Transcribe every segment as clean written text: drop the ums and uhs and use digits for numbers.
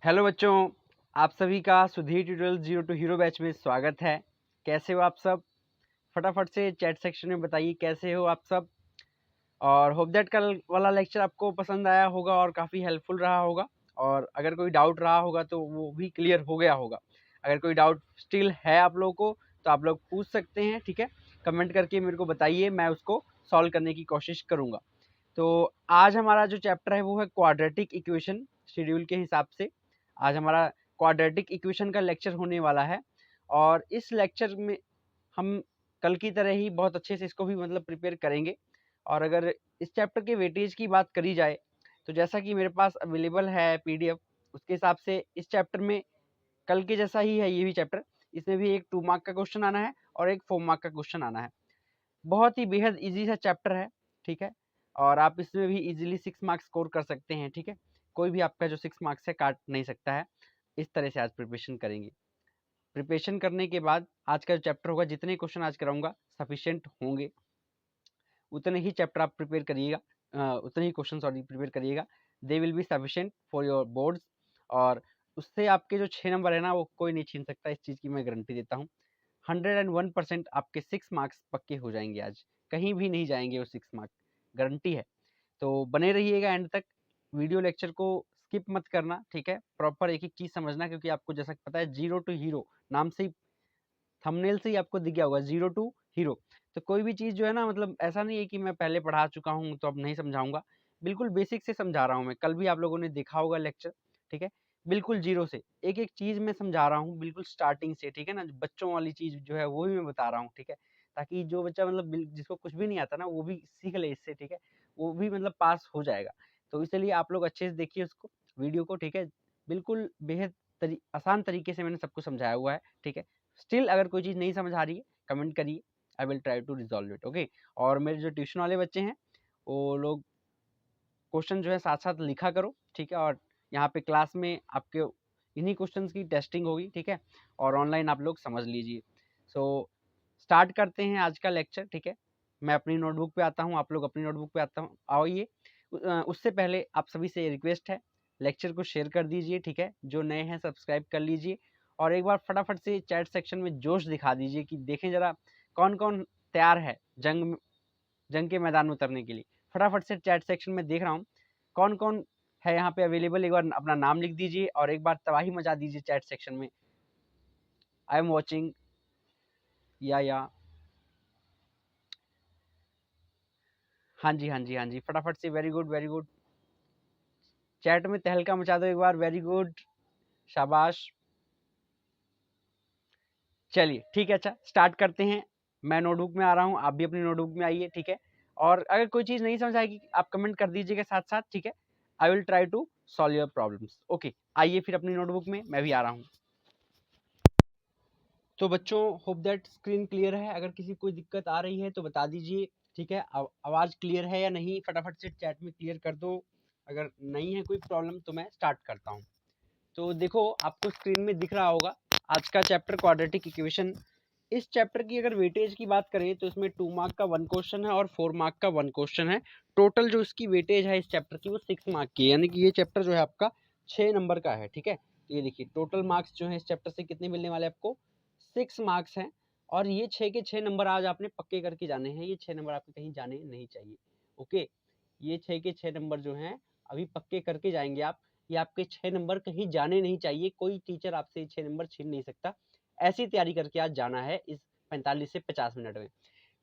Hello बच्चों, आप सभी का Sudhir tutorial zero to hero batch में स्वागत है। कैसे हो आप सब? फटाफट से चैट सेक्शन में बताइए कैसे हो आप सब। और होप दैट कल वाला लेक्चर आपको पसंद आया होगा और काफ़ी हेल्पफुल रहा होगा। और अगर कोई डाउट रहा होगा तो वो भी क्लियर हो गया होगा। अगर कोई डाउट स्टिल है आप लोगों को तो आप लोग पूछ सकते हैं, ठीक है। कमेंट करके मेरे को बताइए, मैं उसको सॉल्व करने की कोशिश करूँगा। तो आज हमारा जो चैप्टर है वो है क्वाड्रेटिक इक्वेशन। शेड्यूल के हिसाब से आज हमारा क्वाड्रेटिक इक्वेशन का लेक्चर होने वाला है। और इस लेक्चर में हम कल की तरह ही बहुत अच्छे से इसको भी मतलब प्रिपेयर करेंगे। और अगर इस चैप्टर के वेटेज की बात करी जाए तो जैसा कि मेरे पास अवेलेबल है पीडीएफ, उसके हिसाब से इस चैप्टर में कल के जैसा ही है ये भी चैप्टर। इसमें भी एक 2 मार्क का क्वेश्चन आना है और एक 4 मार्क का क्वेश्चन आना है। बहुत ही बेहद ईजी सा चैप्टर है, ठीक है। और आप इसमें भी इजीली 6 मार्क्स स्कोर कर सकते हैं, ठीक है। कोई भी आपका जो 6 मार्क्स है काट नहीं सकता है। इस तरह से आज प्रिपरेशन करेंगे। प्रिपरेशन करने के बाद आज का जो चैप्टर होगा, जितने क्वेश्चन आज कराऊंगा सफिशिएंट होंगे। उतने ही चैप्टर आप प्रिपेयर करिएगा, उतने ही क्वेश्चन सॉरी प्रिपेयर करिएगा। They will be sufficient for your boards. और उससे आपके जो 6 नंबर है ना वो कोई नहीं छीन सकता, इस चीज़ की मैं गारंटी देता हूँ। 101% आपके 6 मार्क्स पक्के हो जाएंगे आज, कहीं भी नहीं जाएंगे वो 6 मार्क्स, गारंटी है। तो बने रहिएगा एंड तक। वीडियो लेक्चर को स्किप मत करना, ठीक है। प्रॉपर एक एक चीज़ समझना, क्योंकि आपको जैसा पता है जीरो टू हीरो नाम से ही, थंबनेल से ही आपको दिख गया होगा जीरो टू हीरो। तो कोई भी चीज़ जो है ना, मतलब ऐसा नहीं है कि मैं पहले पढ़ा चुका हूँ तो अब नहीं समझाऊंगा। बिल्कुल बेसिक से समझा रहा हूँ मैं। कल भी आप लोगों ने देखा होगा लेक्चर, ठीक है। बिल्कुल जीरो से एक एक चीज़ मैं समझा रहा हूँ, बिल्कुल स्टार्टिंग से, ठीक है ना। बच्चों वाली चीज़ जो है वो भी मैं बता रहा हूँ, ठीक है। ताकि जो बच्चा मतलब जिसको कुछ भी नहीं आता ना वो भी सीख ले इससे, ठीक है। वो भी मतलब पास हो जाएगा। तो इसलिए आप लोग अच्छे से देखिए उसको, वीडियो को, ठीक है। बिल्कुल बेहद आसान तरीके से मैंने सबको समझाया हुआ है, ठीक है। स्टिल अगर कोई चीज़ नहीं समझ आ रही है कमेंट करिए, I will try to resolve it, okay. और मेरे जो ट्यूशन वाले बच्चे हैं वो लोग क्वेश्चन जो है साथ साथ लिखा करो, ठीक है। और यहाँ पे क्लास में आपके इन्हीं क्वेश्चंस की टेस्टिंग होगी, ठीक है। और ऑनलाइन आप लोग समझ लीजिए। सो स्टार्ट करते हैं आज का लेक्चर, ठीक है। मैं अपनी नोटबुक पे आता हूँ, आप लोग अपनी नोटबुक पे आता हूँ आइए। उससे पहले आप सभी से रिक्वेस्ट है, लेक्चर को शेयर कर दीजिए, ठीक है। जो नए हैं सब्सक्राइब कर लीजिए। और एक बार फटाफट से चैट सेक्शन में जोश दिखा दीजिए कि देखें जरा कौन कौन तैयार है जंग के मैदान में उतरने के लिए। फटाफट से चैट सेक्शन में देख रहा हूँ कौन कौन है यहाँ पे अवेलेबल। एक बार अपना नाम लिख दीजिए और एक बार तबाही मचा दीजिए चैट सेक्शन में। आई एम वॉचिंग या हाँ जी, हाँ जी, हाँ जी, फटाफट से। Very good, very good. Chat में तहलका मचा दो एक बार। वेरी गुड, शाबाश। चलिए ठीक है, अच्छा स्टार्ट करते हैं। मैं नोटबुक में आ रहा हूँ, आप भी अपनी नोटबुक में आइए, ठीक है। और अगर कोई चीज़ नहीं समझ आएगी आप कमेंट कर दीजिएगा साथ साथ, ठीक है। I will try to solve your problems, okay. आइए फिर अपनी नोटबुक में, मैं भी आ रहा हूँ। तो बच्चों होप दैट स्क्रीन क्लियर है। अगर किसी कोई दिक्कत आ रही है तो बता दीजिए, ठीक है। आवाज़ क्लियर है या नहीं फटाफट से चैट में क्लियर कर दो। अगर नहीं है कोई प्रॉब्लम तो मैं स्टार्ट करता हूँ। तो देखो आपको स्क्रीन में दिख रहा होगा आज का चैप्टर क्वाड्रेटिक इक्वेशन। इस चैप्टर की अगर वेटेज की बात करें तो इसमें 2 मार्क का 1 क्वेश्चन है और 4 मार्क का 1 क्वेश्चन है। टोटल जो इसकी वेटेज है इस चैप्टर की वो 6 मार्क की है, यानी कि ये चैप्टर जो है आपका 6 नंबर का है, ठीक है। तो ये देखिए टोटल मार्क्स जो है इस चैप्टर से कितने मिलने वाले आपको, 6 मार्क्स हैं। और ये 6 के 6 नंबर आज आपने पक्के करके जाने हैं। ये 6 नंबर आपके कहीं जाने नहीं चाहिए, ओके। ये 6 के 6 नंबर जो हैं अभी पक्के करके जाएंगे आप। ये आपके 6 नंबर कहीं जाने नहीं चाहिए, कोई टीचर आपसे 6 नंबर छीन नहीं सकता। ऐसी तैयारी करके आज जाना है इस 45 से 50 मिनट में।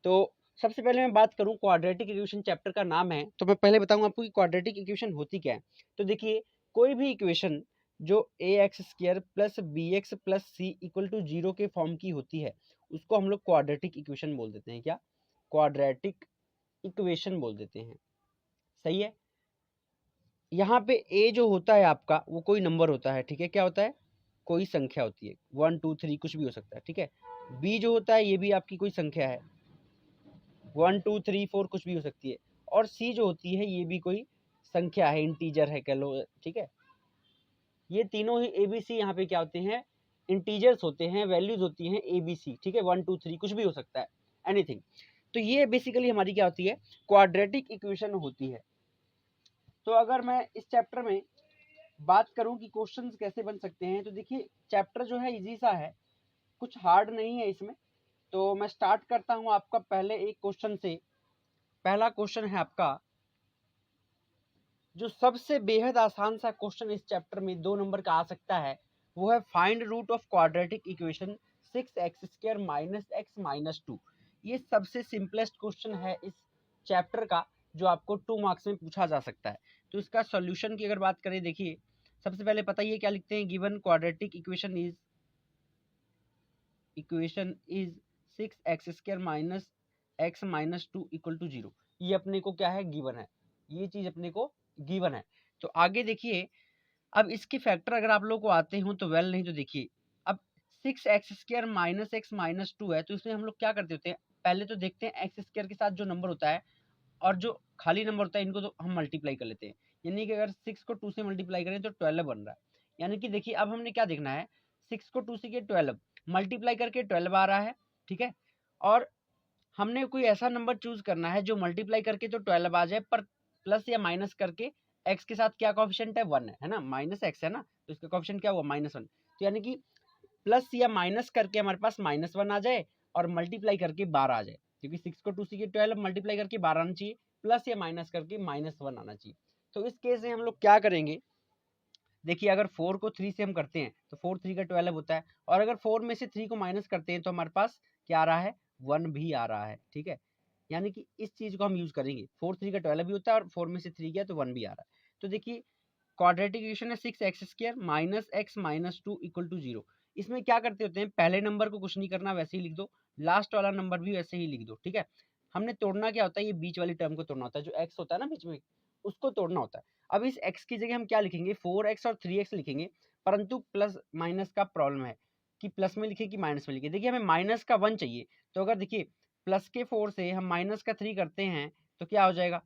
तो सबसे पहले मैं बात करूं, क्वाड्रेटिक इक्वेशन चैप्टर का नाम है, तो मैं पहले बताऊंगा आपको कि क्वाड्रेटिक इक्वेशन होती क्या है। तो देखिए कोई भी इक्वेशन जो A X square plus B x plus C equal to 0 के फॉर्म की होती है उसको हम लोग क्वाड्रेटिक इक्वेशन बोल देते हैं। क्या? क्वाड्रेटिक इक्वेशन बोल देते हैं, सही है। यहाँ पे ए जो होता है आपका वो कोई नंबर होता है, ठीक है। क्या होता है? कोई संख्या होती है, 1 2 3 कुछ भी हो सकता है, ठीक है। बी जो होता है ये भी आपकी कोई संख्या है, 1 2 3 4 कुछ भी हो सकती है। और सी जो होती है ये भी कोई संख्या है, इंटीजर है कह लो, ठीक है। ये तीनों ही एबीसी यहाँ पे क्या होते हैं, इंटीजर्स होते हैं, वैल्यूज होती हैं एबीसी, ठीक है। 1 2 3 कुछ भी हो सकता है, एनीथिंग। तो ये बेसिकली हमारी क्या होती है, क्वाड्रेटिक इक्वेशन होती है। तो अगर मैं इस चैप्टर में बात करूं कि क्वेश्चंस कैसे बन सकते हैं, तो देखिए चैप्टर जो है इजी सा है, कुछ हार्ड नहीं है इसमें। तो मैं स्टार्ट करता हूं आपका पहले एक क्वेश्चन से। पहला क्वेश्चन है आपका, जो सबसे बेहद आसान सा क्वेश्चन इस चैप्टर में 2 नंबर का आ सकता है, वो है find root of quadratic equation 6x² - x - 2। ये सबसे सिंपलेस्ट क्वेश्चन है इस चैप्टर का, जो आपको 2 मार्क्स में पूछा जा सकता है। तो इसका सॉल्यूशन की अगर बात करें, देखिए सबसे पहले पता ही है क्या लिखते हैं, given quadratic equation is 6x² - x - 2 = 0। ये अपने को क्या है, गिवन है, ये चीज अपने को गिवन है। तो आगे देखिए, अब इसके फैक्टर अगर आप लोग को आते हो तो वेल, नहीं तो देखिए अब 6x² - x - 2 है, तो इसमें हम लोग क्या करते होते हैं, पहले तो देखते हैं x² के साथ जो नंबर होता है और जो खाली नंबर होता है, इनको तो हम मल्टीप्लाई कर लेते हैं। यानी कि अगर 6 को 2 से मल्टीप्लाई करें तो 12 बन रहा है। यानी कि देखिए अब हमने क्या देखना है, 6 को 2 से किया 12, मल्टीप्लाई करके 12 आ रहा है, ठीक है। और हमने कोई ऐसा नंबर चूज करना है जो मल्टीप्लाई करके तो 12 आ जाए, पर प्लस या माइनस करके x के साथ क्या कोएफिशिएंट है, 1 है ना, माइनस x है ना, तो इसका कोएफिशिएंट क्या हुआ, -1। तो यानी कि प्लस या माइनस करके हमारे पास -1 आ जाए और मल्टीप्लाई करके 12 आ जाए, क्योंकि 6 को 2 से 12 मल्टीप्लाई करके 12 आना चाहिए, प्लस या माइनस करके -1 आना चाहिए। तो इस केस में हम लोग क्या करेंगे, देखिए अगर 4 को 3 से हम करते हैं तो 4 3 का 12 होता है, और अगर 4 में से 3 को माइनस करते हैं तो हमारे पास क्या आ रहा है, 1 भी आ रहा है, ठीक है। यानी कि इस चीज को हम यूज करेंगे, 4 3 का 12 भी होता है और 4 में से 3 गया तो 1 भी आ रहा है। तो देखिए क्वाड्रेटिक इक्वेशन है 6x² - x - 2 = 0। इसमें क्या करते होते हैं, पहले नंबर को कुछ नहीं करना, वैसे ही लिख दो, लास्ट वाला नंबर भी वैसे ही लिख दो, ठीक है। हमने तोड़ना क्या होता है, ये बीच वाली टर्म को तोड़ना होता है, जो x होता है ना बीच में, उसको तोड़ना होता है। अब इस x की जगह हम क्या लिखेंगे, 4x और 3x लिखेंगे, परंतु प्लस माइनस का प्रॉब्लम है कि प्लस में लिखे कि माइनस में लिखे। देखिए हमें माइनस का 1 चाहिए, तो अगर देखिए प्लस के 4 से हम माइनस का 3 करते हैं तो क्या हो जाएगा,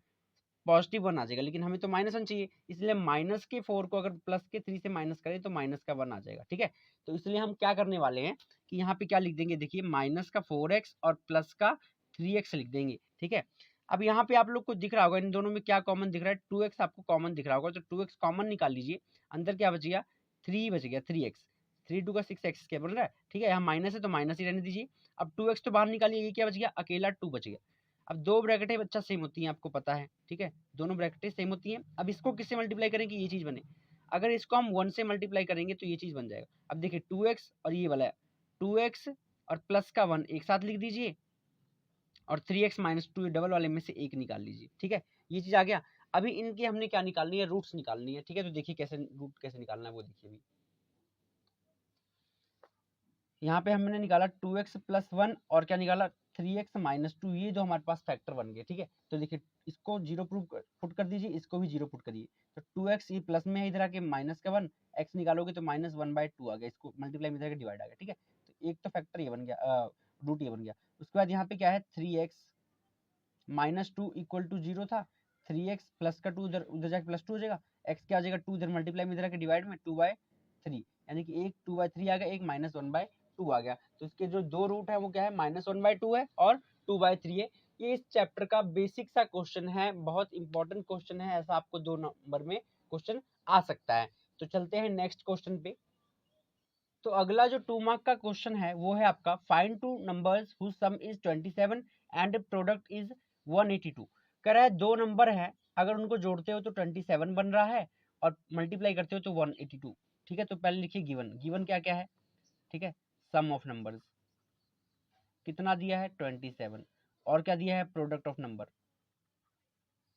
+1 आ जाएगा, लेकिन हमें तो -1 चाहिए, इसलिए माइनस के 4 को अगर प्लस के 3 से माइनस करें तो माइनस का 1 आ जाएगा, ठीक है। तो इसलिए हम क्या करने वाले हैं कि यहाँ पे क्या लिख देंगे, देखिए माइनस का 4x और प्लस का 3x लिख देंगे, ठीक है। अब यहाँ पे आप लोग को दिख रहा होगा इन दोनों में क्या कॉमन दिख रहा है, 2x आपको कॉमन दिख रहा होगा, तो 2x कॉमन निकाल लीजिए, अंदर क्या बच गया, 3 बच गया, 3x, 3 2 का 6x क्या बन रहा है, ठीक है। यहाँ माइनस है तो माइनस ही रहने दीजिए। अब 2x तो बाहर निकालिए, ये क्या बच गया, अकेला 2 बच गया। अब दो ब्रैकेटें बच्चा सेम होती हैं, आपको पता है, ठीक है, दोनों ब्रैकेटें सेम होती हैं। अब इसको किससे मल्टीप्लाई करें कि ये चीज बने, अगर इसको हम 1 से मल्टीप्लाई करेंगे तो ये चीज बन जाएगा। अब देखिए 2x और ये वाला है 2x और प्लस का 1 एक साथ लिख दीजिए, और 3x - 2 डबल वाले में से एक निकाल लीजिए, ठीक है। ये चीज आ गया। अभी इनकी हमने क्या निकालनी है, रूट्स निकालनी है, ठीक है। तो देखिए कैसे रूट कैसे निकालना है वो देखिए। अभी यहाँ पे हमने निकाला 2x + 1 और क्या निकाला 3x - 2, ये जो हमारे पास फैक्टर बन गए, ठीक है। तो देखिए इसको 0 पुट कर दीजिए, इसको भी 0 पुट करिए, तो 2x ये प्लस में है, इधर आके -1, x निकालोगे तो -1/2 आ गया, इसको मल्टीप्लाई में इधर डिवाइड आ गया, ठीक है। तो एक तो फैक्टर ये बन गया, रूट ये बन गया। उसके बाद यहाँ पे क्या है, 3x - 2 = 0 था, 3x प्लस का 2 उधर उधर जाके +2 हो जाएगा, x क्या आ जाएगा 2 इधर मल्टीप्लाई में इधर आके डिवाइड में 2/3, यानी कि एक 2/3 आ गया, एक -1/2 आ गया। तो इसके जो दो रूट है वो क्या है, -1/2 है और 2/3 है। ये इस चैप्टर का बेसिक सा क्वेश्चन है, बहुत इंपॉर्टेंट क्वेश्चन है, ऐसा आपको 2 नंबर में क्वेश्चन आ सकता है। तो चलते हैं नेक्स्ट क्वेश्चन पे। तो अगला जो 2 मार्क का क्वेश्चन है वो है आपका, find two numbers whose sum is 27 and product is 182। कह रहा है दो नंबर है, अगर उनको जोड़ते हो तो 27 बन रहा है और मल्टीप्लाई करते हो तो 182, ठीक है। तो पहले लिखिए गिवन, गिवन क्या क्या है, ठीक है, सम ऑफ नंबर्स कितना दिया है 27, और क्या दिया है प्रोडक्ट ऑफ नंबर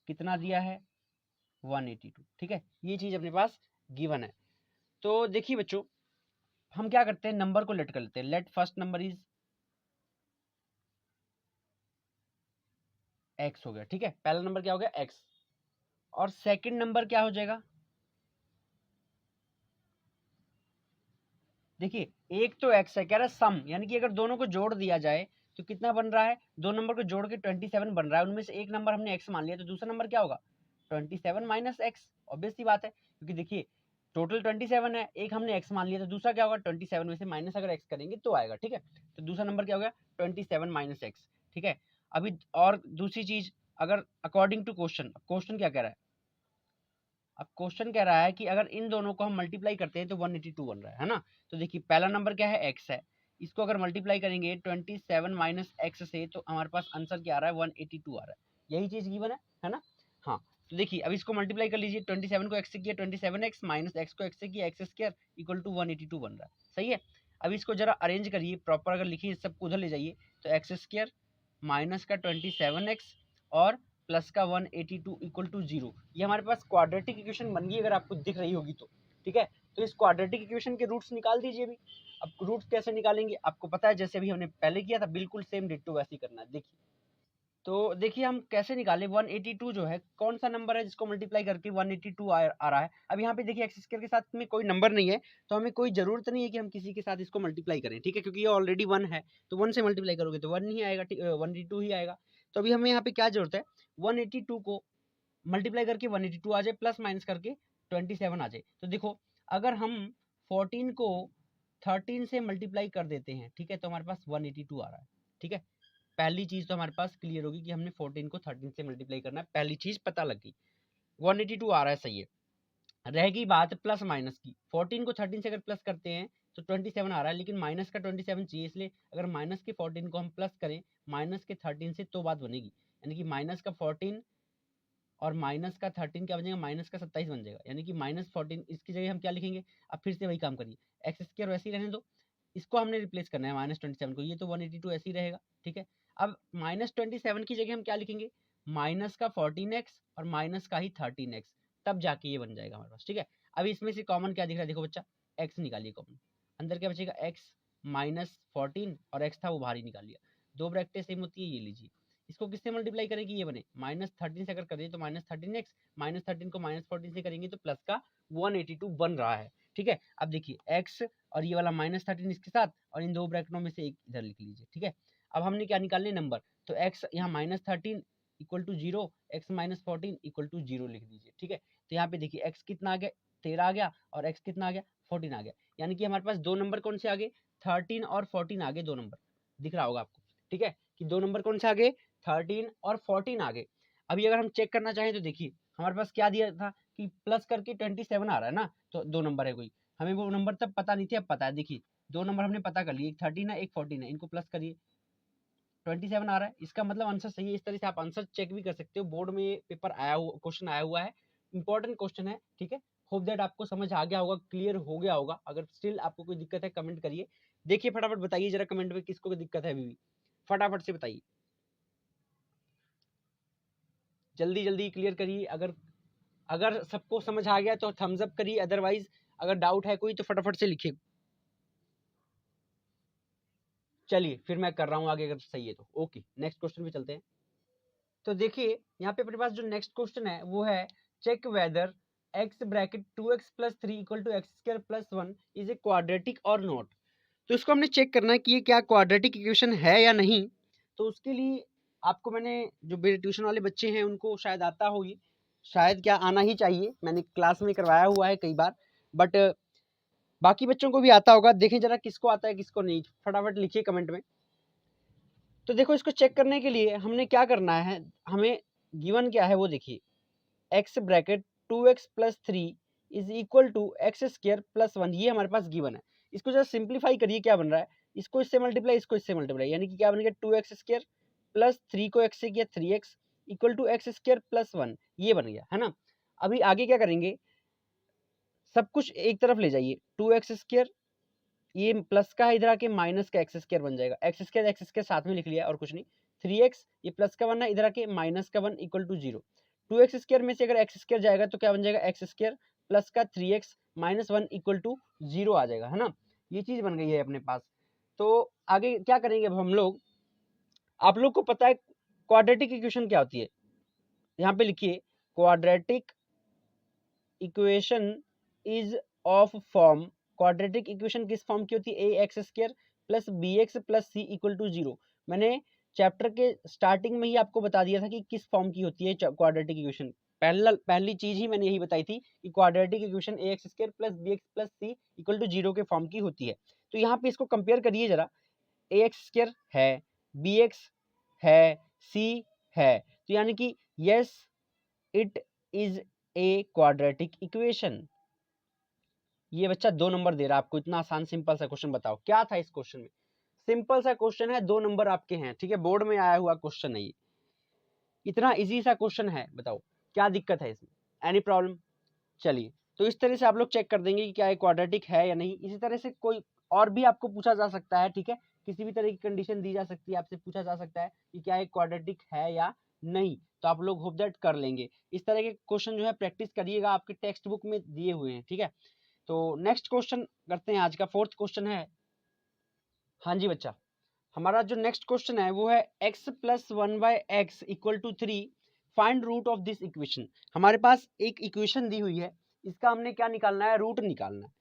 कितना दिया है 182, ठीक है। ये चीज अपने पास गिवन है। तो देखिए बच्चों, हम क्या करते हैं, नंबर को लेट कर लेते हैं, let first number is x हो गया, ठीक है। पहला नंबर क्या हो गया x, और सेकंड नंबर क्या हो जाएगा, देखिए एक तो x है, कह रहा है सम, यानी कि अगर दोनों को जोड़ दिया जाए तो कितना बन रहा है, दो नंबर को जोड़ के 27 बन रहा है, उनमें से एक नंबर हमने x मान लिया, तो दूसरा नंबर क्या होगा 27 - x, ऑब्वियस सी बात है, क्योंकि देखिए टोटल 27 है, एक हमने x मान लिया, तो दूसरा क्या होगा 27 में से माइनस अगर x करेंगे तो आएगा, ठीक है। तो दूसरा नंबर क्या हो गया 27 - x, ठीक है। अभी और दूसरी चीज, अगर अकॉर्डिंग टू क्वेश्चन, क्वेश्चन क्या कह रहा है, अब क्वेश्चन कह रहा है कि अगर इन दोनों को हम मल्टीप्लाई करते हैं तो 182 बन रहा है ना। तो देखिए पहला नंबर क्या है, x है, इसको अगर मल्टीप्लाई करेंगे 27 माइनस x से तो हमारे पास आंसर क्या आ रहा है, 182 आ रहा है। यही चीज गिवन है ना। हाँ तो देखिए अब इसको मल्टीप्लाई कर लीजिए, 27 को x से किया 27x माइनस x को x से किया x स्क्वायर इक्वल टू 182 बन रहा है। सही है। अब इसको जरा अरेंज करिए प्रॉपर, अगर लिखिए सबको उधर ले जाइए तो एक्स स्क्वायर माइनस का 27x और प्लस का 182 इक्वल टू 0, ये हमारे पास क्वाड्रेटिक इक्वेशन बन गई अगर आपको दिख रही होगी तो। ठीक है, तो इस क्वाड्रेटिक इक्वेशन के रूट्स निकाल दीजिए अभी। अब रूट्स कैसे निकालेंगे आपको पता है, जैसे अभी हमने पहले किया था बिल्कुल सेम डिट्टो वैसे ही करना है। देखिए तो देखिए हम कैसे निकालें, 182 जो है कौन सा नंबर है जिसको मल्टीप्लाई करके 182 आ रहा है। अब यहाँ पे देखिए एक्स स्क्वायर के साथ में कोई नंबर नहीं है तो हमें कोई जरूरत नहीं है कि हम किसी के साथ इसको मल्टीप्लाई करें। ठीक है, क्योंकि ये ऑलरेडी 1 है तो 1 से मल्टीप्लाई करोगे तो 1 ही आएगा, 182 ही आएगा। तो अभी हमें यहाँ पे क्या जरूरत है, 182 को मल्टीप्लाई करके 182 आ जाए, प्लस माइनस करके 27 आ जाए। तो देखो अगर हम 14 को 13 से मल्टीप्लाई कर देते हैं, ठीक है, तो हमारे पास 182 आ रहा है। ठीक है, पहली चीज तो हमारे पास क्लियर होगी कि हमने 14 को 13 से मल्टीप्लाई करना है, पहली चीज पता लग गई, 182 आ रहा है। सही है, रहेगी बात प्लस माइनस की, 14 को 13 से अगर प्लस करते हैं तो 27 आ रहा है, लेकिन माइनस का 27 चाहिए, इसलिए अगर माइनस के 14 को हम प्लस करें माइनस के 13 से तो बात बनेगी, यानी कि माइनस का 14 और माइनस का 13 क्या बन जाएगा, माइनस का 27 बन जाएगा, यानी कि माइनस 14 इसकी जगह हम क्या लिखेंगे। अब फिर से वही काम करिए, एक्स स्क्वायर वैसे ही रहने दो, इसको हमने रिप्लेस करना है माइनस 27 को, ये तो 182 ऐसे ही रहेगा। ठीक है, अब माइनस 27 की जगह हम क्या लिखेंगे, माइनस का 14x और माइनस का ही 13x, तब जाके ये बन जाएगा हमारे पास। ठीक है, अब इसमें से कॉमन क्या दिख रहा है, देखो बच्चा x निकालिए कॉमन, अंदर क्या बचेगा x माइनस 14 और x था वो बाहर ही निकाल लिया, दो ब्रैकेटें सेम होती है, ये लीजिए। इसको किससे मल्टीप्लाई करें कि ये बने, माइनस 13 से अगर करें तो माइनस 13x, माइनस 13 को माइनस 14 से करेंगे तो प्लस का 182 बन रहा है। ठीक है, अब देखिए x और ये वाला माइनस 13 इसके साथ और इन दो ब्रैकेटों में से एक इधर लिख लीजिए। ठीक है, अब हमने क्या निकालने नंबर, तो x यहाँ minus 13 equal to 0, x minus 14 equal to 0 लिख दीजिए। ठीक है, तो यहाँ पे देखिए x कितना आ गया, 13 आ गया, और x कितना आ गया, 14 आ गया, यानी कि हमारे पास दो नंबर कौन से आ गए, 13 और 14 आ गए, दो नंबर दिख रहा होगा आपको। ठीक है, कि दो नंबर कौन से आ गए, 13 और 14 आ गए। अभी अगर हम चेक करना चाहें तो देखिए हमारे पास क्या दिया था कि प्लस करके 27 आ रहा है ना, तो दो नंबर है कोई, हमें वो नंबर तब पता नहीं थे, अब पता है। देखिए दो नंबर हमने पता कर लिए, एक 13 है एक 14 है, इनको प्लस करिए 27 आ रहा है, इसका मतलब आंसर सही है। इस तरह से आप आंसर चेक भी कर सकते हो, बोर्ड में पेपर आया हुआ क्वेश्चन आया हुआ है, इंपॉर्टेंट क्वेश्चन है। ठीक है, होप दैट आपको समझ आ गया होगा, क्लियर हो गया होगा। अगर स्टिल आपको कोई दिक्कत है कमेंट करिए, देखिए फटाफट बताइए जरा कमेंट में किसको कोई दिक्कत है अभी भी, फटाफट से बताइए, जल्दी जल्दी क्लियर करिए। अगर अगर सबको समझ आ गया तो थम्स अप करिए, अदरवाइज अगर डाउट है कोई तो फटाफट से लिखिए। चलिए फिर मैं कर रहा हूँ आगे, अगर सही है तो ओके, नेक्स्ट क्वेश्चन पे चलते हैं। तो देखिए यहाँ पे अपने पास जो नेक्स्ट क्वेश्चन है वो है, check whether x bracket 2x plus 3 equal to x square plus 1 is a quadratic और नॉट। तो इसको हमने चेक करना है कि ये क्या क्वाड्रेटिक इक्वेशन है या नहीं। तो उसके लिए आपको मैंने, जो मेरे ट्यूशन वाले बच्चे हैं उनको शायद आता होगी, शायद क्या आना ही चाहिए, मैंने क्लास में करवाया हुआ है कई बार, बट बाकी बच्चों को भी आता होगा। देखें जरा किसको आता है किसको नहीं, फटाफट लिखिए कमेंट में। तो देखो इसको चेक करने के लिए हमने क्या करना है, हमें गिवन क्या है वो देखिए, x bracket 2x plus 3 is equal to x square plus 1, ये हमारे पास गिवन है। इसको जरा सिंप्लीफाई करिए, क्या बन रहा है, इसको इससे मल्टीप्लाई इसको इससे मल्टीप्लाई, यानी कि क्या बन गया 2x स्क्वायर प्लस 3 को x से किया 3x equal to x square plus 1, ये बन गया है ना। अभी आगे क्या करेंगे, सब कुछ एक तरफ ले जाइए, 2x स्क्वायर ये प्लस का है, इधर आके माइनस का एक्स स्क्वायर बन जाएगा, एक्स स्क्वायर साथ में लिख लिया और कुछ नहीं, 3x ये प्लस का 1 है, इधर आके माइनस का 1 इक्वल टू 0, 2x स्क्वायर में से अगर एक्स स्क्वायर जाएगा तो क्या बन जाएगा, एक्स स्क्वायर प्लस का 3x माइनस 1 इक्वल टू 0 आ जाएगा, है ना। ये चीज बन गई है अपने पास। तो आगे क्या करेंगे अब हम लोग, आप लोग को पता है क्वाड्रेटिक इक्वेशन क्या होती है, यहाँ पे लिखिए, quadratic equation is of form, quadratic equation किस फॉर्म की होती है, A x square plus B x plus C equal to 0। मैंने चैप्टर के स्टार्टिंग में ही आपको बता दिया था कि किस फॉर्म की होती है क्वाड्रेटिक इक्वेशन, पहली चीज ही मैंने यही बताई थी कि quadratic equation a x square plus B x plus C equal to 0 के फॉर्म की होती है। तो यहाँ पे इसको कंपेयर करिए जरा, ए एक्स स्क्वायर है, बी एक्स है, सी है, तो यानी कि yes it is a quadratic equation. ये बच्चा 2 नंबर दे रहा है आपको, इतना आसान सिंपल सा क्वेश्चन बताओ क्या था इस क्वेश्चन में। सिंपल सा क्वेश्चन है, 2 नंबर आपके हैं, ठीक है, बोर्ड में आया हुआ क्वेश्चन है ये, इतना इजी सा क्वेश्चन है, बताओ क्या दिक्कत है इसमें, एनी प्रॉब्लम। चलिए, तो इस तरह से आप लोग चेक कर देंगे कि क्या ये क्वाड्रेटिक है या नहीं। इसी तरह से कोई और भी आपको पूछा जा सकता है, ठीक है, किसी भी तरह की कंडीशन दी जा सकती है, आपसे पूछा जा सकता है कि क्या ये क्वाड्रेटिक है या नहीं, तो आप लोग होप दैट कर लेंगे। इस तरह के क्वेश्चन जो है प्रैक्टिस करिएगा, आपके टेक्स्ट बुक में दिए हुए हैं, ठीक है। तो नेक्स्ट क्वेश्चन करते हैं, आज का 4th क्वेश्चन है। हाँ जी बच्चा, हमारा जो नेक्स्ट क्वेश्चन है वो है x plus 1/x equal to 3, find root of this equation. हमारे पास एक इक्वेशन दी हुई है, इसका हमने क्या निकालना है, रूट निकालना है,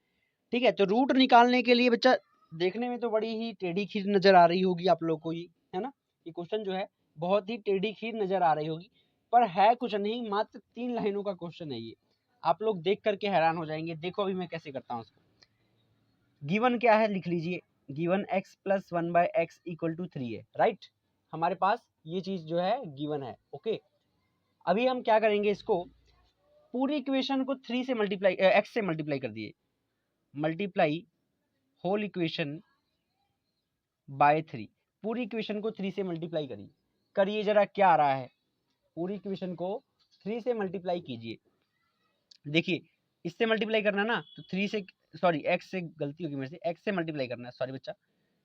ठीक है। तो रूट निकालने के लिए बच्चा, देखने में तो बड़ी ही टेढ़ी खीर नजर आ रही होगी आप लोग को, ये है ना, ये क्वेश्चन जो है बहुत ही टेढ़ी खीर नजर आ रही होगी, पर है कुछ नहीं, मात्र 3 लाइनों का क्वेश्चन है ये। आप लोग देख करके हैरान हो जाएंगे। देखो अभी मैं कैसे करता हूँ उसको। गिवन क्या है लिख लीजिए, given x plus 1/x equal to 3 है, राइट। हमारे पास ये चीज जो है गिवन है, ओके। अभी हम क्या करेंगे, इसको पूरी इक्वेशन को 3 से मल्टीप्लाई, x से मल्टीप्लाई कर दिए, मल्टीप्लाई होल इक्वेशन बाय 3। पूरी इक्वेशन को 3 से मल्टीप्लाई करिए, करिए जरा क्या आ रहा है, पूरी इक्वेशन को 3 से मल्टीप्लाई कीजिए। देखिए, इससे मल्टीप्लाई करना ना, तो 3 से, सॉरी x से, गलती होगी मेरे से, x से मल्टीप्लाई करना है, सॉरी बच्चा,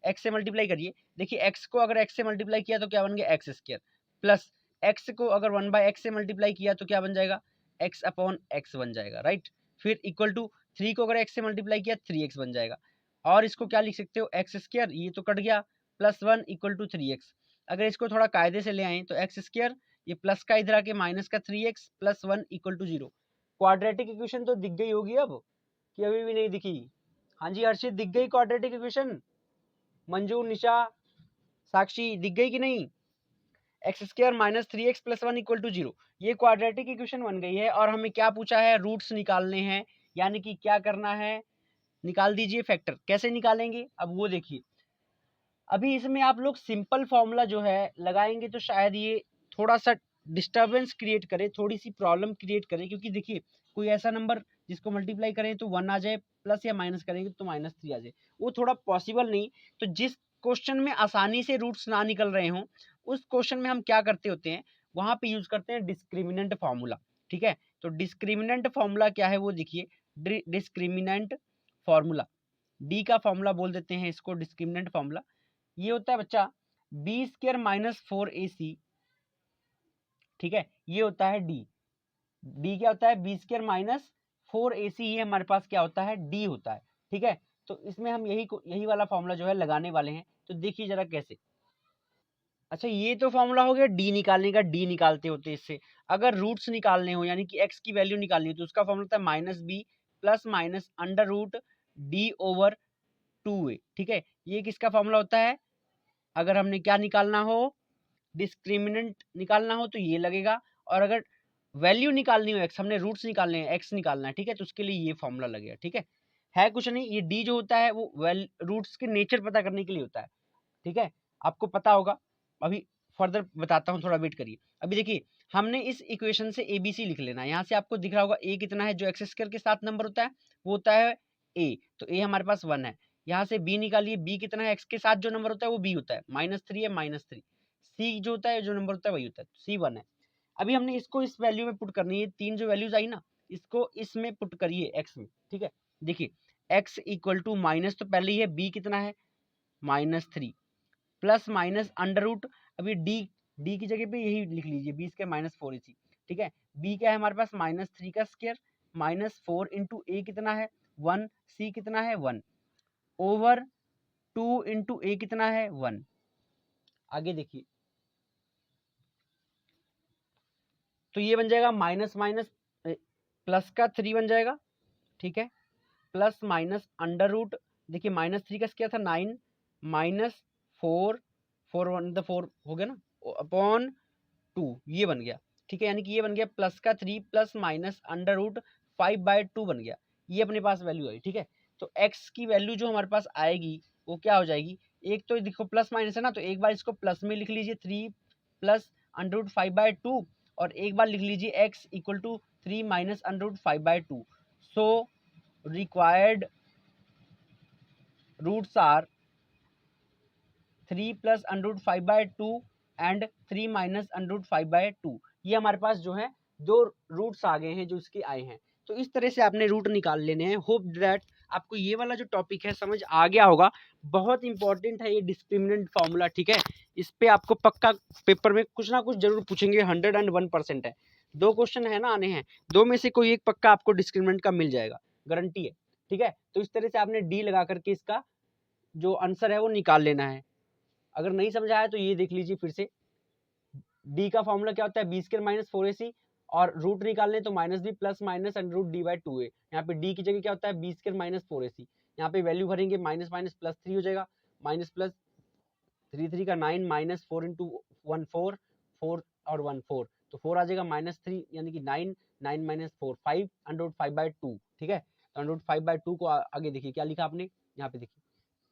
x से मल्टीप्लाई करिए। देखिए x को अगर x से मल्टीप्लाई किया तो क्या बन गया, एक्स स्क्वायर, प्लस x को अगर 1/x से मल्टीप्लाई किया तो क्या बन जाएगा, x अपॉन x बन जाएगा, राइट। फिर इक्वल टू 3 को अगर x से मल्टीप्लाई किया 3x बन जाएगा, और इसको क्या लिख सकते हो, एक्स स्क्वायर, ये तो कट गया, प्लस 1 इक्वल टू 3x। अगर इसको थोड़ा कायदे से ले आए तो एक्स स्क्वायर, ये प्लस का इधर आके माइनस का 3x plus 1 equal to 0। Quadratic equation तो दिख गई होगी अब, कि अभी भी नहीं दिखी। हाँ जी हर्षित, दिख गई क्वाड्रेटिक इक्वेशन, मंजू, निशा, साक्षी, दिख गई कि नहीं। X square minus 3x plus 1 equal to 0, ये क्वाड्रेटिक इक्वेशन बन गई है। और हमें क्या पूछा है, रूट्स निकालने हैं, यानी कि क्या करना है, निकाल दीजिए फैक्टर। कैसे निकालेंगे अब वो देखिए। अभी इसमें आप लोग सिंपल फॉर्मूला जो है लगाएंगे तो शायद ये थोड़ा सा डिस्टर्बेंस क्रिएट करे, थोड़ी सी प्रॉब्लम क्रिएट करे, क्योंकि देखिए कोई ऐसा नंबर जिसको मल्टीप्लाई करें तो 1 आ जाए, प्लस या माइनस करेंगे तो -3 आ जाए, वो थोड़ा पॉसिबल नहीं। तो जिस क्वेश्चन में आसानी से रूट्स ना निकल रहे हों, उस क्वेश्चन में हम क्या करते होते हैं, वहां पे यूज करते हैं डिस्क्रिमिनेंट फॉर्मूला, ठीक है। तो डिस्क्रिमिनेंट फॉर्मूला क्या है वो देखिए, डिस्क्रिमिनेंट फॉर्मूला, डी का फॉर्मूला बोल देते हैं इसको, डिस्क्रिमिनेंट फॉर्मूला ये होता है बच्चा बी स्क्र माइनस 4ac, ठीक है, ये होता है डी। डी क्या होता है, बी स्क्र माइनस 4ac, ये हमारे पास क्या होता है, डी होता है, ठीक है। तो इसमें हम यही वाला फॉर्मूला जो है लगाने वाले हैं। तो देखिए जरा कैसे। अच्छा, ये तो फॉर्मूला हो गया डी निकालने का, डी निकालते होते इससे। अगर रूट्स निकालने हो, यानी कि एक्स की वैल्यू निकालनी हो, तो उसका फॉर्मूला होता है -b plus minus under root D over 2a, ठीक है। ये किसका फॉर्मूला होता है, अगर हमने क्या निकालना हो, डिस्क्रिमिनेंट निकालना हो तो ये लगेगा। और अगर वैल्यू निकालनी हो एक्स, हमने रूट्स निकालने हैं, एक्स निकालना है, ठीक है, तो उसके लिए ये फॉर्मूला लगेगा, ठीक है कुछ नहीं। ये डी जो होता है वो रूट्स के नेचर पता करने के लिए होता है, ठीक है, आपको पता होगा। अभी फर्दर बताता हूँ, थोड़ा वेट करिए। अभी देखिए, हमने इस इक्वेशन से ए बी सी लिख लेना है। यहाँ से आपको दिख रहा होगा ए कितना है, जो एक्स स्क्वायर के साथ नंबर होता है वो होता है ए, तो ए हमारे पास 1 है। यहाँ से बी निकालिए, बी कितना है, एक्स के साथ जो नंबर होता है वो बी होता है, -3 है, -3। सी जो होता है, जो नंबर होता है वही होता है, सी 1 है। अभी हमने इसको इस वैल्यू में पुट करनी है, 3 जो वैल्यूज आई ना, इसको इसमें पुट करिए एक्स में, ठीक है। देखिए एक्स इक्वल टू माइनस, तो पहले ही है बी कितना है, -3 प्लस माइनस अंडर रूट, अभी डी की जगह पे यही लिख लीजिए, बी स्क्वायर माइनस 4ac, ठीक है। बी क्या है हमारे पास, -3 का स्क्वायर -4 इंटू ए कितना है 1, सी कितना है 1 ओवर 2 इंटू ए कितना है 1। आगे देखिए, तो ये बन जाएगा माइनस माइनस प्लस का 3 बन जाएगा, ठीक है, प्लस माइनस अंडर रूट, देखिए -3 का स्क्वायर था 9 माइनस 4, 4 हो गया ना, अपॉन 2, ये बन गया, ठीक है। यानी कि ये बन गया प्लस का 3 प्लस माइनस अंडर रूट 5/2 बन गया, ये अपने पास वैल्यू आई, ठीक है। तो x की वैल्यू जो हमारे पास आएगी वो क्या हो जाएगी, एक तो देखो प्लस माइनस है ना, तो एक बार इसको प्लस में लिख लीजिए 3 प्लस अंडर रूट 5/2, और एक बार लिख लीजिए x equal to 3 minus under root 5 by 2. So required roots are 3 plus under root 5 by 2 and 3 minus under root 5 by 2. ये हमारे पास जो है दो रूट्स आ गए हैं जो इसके आए हैं। तो इस तरह से आपने रूट निकाल लेने हैं। होप दैट आपको ये वाला जो टॉपिक है समझ आ गया होगा। बहुत इंपॉर्टेंट है ये डिस्क्रिमिनेंट फॉर्मूला, ठीक है। इस पे आपको पक्का पेपर में कुछ ना कुछ जरूर पूछेंगे, 101% है। 2 क्वेश्चन है ना आने हैं, 2 में से कोई एक पक्का आपको डिस्क्रिमिनेंट का मिल जाएगा, गारंटी है, ठीक है। तो इस तरह से आपने डी लगा करके इसका जो आंसर है वो निकाल लेना है। अगर नहीं समझ आया तो ये देख लीजिए फिर से। डी का फॉर्मूला क्या होता है, बी स्क्वायर माइनस 4ac, और रूट निकालने तो minus B plus minus under root D by 2a। यहाँ पे डी की जगह क्या होता है, बी स्क्वायर माइनस 4ac। यहाँ पे वैल्यू भरेंगे, माइनस माइनस प्लस 3 हो जाएगा, माइनस प्लस 3 3 का 9, माइनस 4 इंटू 1 4, 4 और 1 4, तो 4 आ जाएगा, माइनस 3 यानी कि 9, 9 माइनस 4 5 अंडर रूट 5 बाई 2, ठीक है। तो अंडर रूट 5 बाई 2 को आगे देखिए क्या लिखा आपने, यहाँ पे देखिए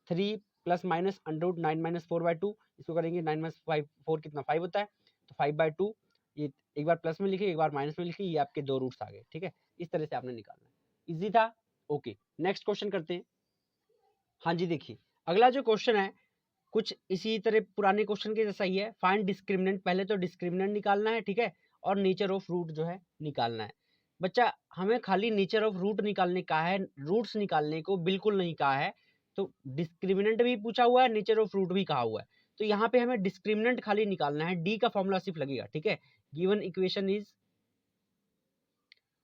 3 plus minus under root 9 minus 4 by 2, इसको करेंगे 9 माइनस 5 4 कितना 5 होता है, तो 5 बाई 2, ये एक बार प्लस में लिखिए एक बार माइनस में लिखिए, ये आपके दो रूट्स आ गए, ठीक है। इस तरह से आपने निकालना है, इजी था। ओके, नेक्स्ट क्वेश्चन करते हैं। हाँ जी, देखिए अगला जो क्वेश्चन है कुछ इसी तरह पुराने क्वेश्चन के जैसा ही है। फाइंड डिस्क्रिमिनेंट, पहले तो डिस्क्रिमिनेंट निकालना है, ठीक है, और नेचर ऑफ रूट जो है निकालना है। बच्चा हमें खाली नेचर ऑफ रूट निकालने का है, रूट्स निकालने को बिल्कुल नहीं कहा है। तो डिस्क्रिमिनेंट भी पूछा हुआ है, नेचर ऑफ रूट भी कहा हुआ है, तो यहाँ पे हमें डिस्क्रिमिनेंट खाली निकालना है। डी का फॉर्मूला सिर्फ लगेगा, ठीक है। Given equation is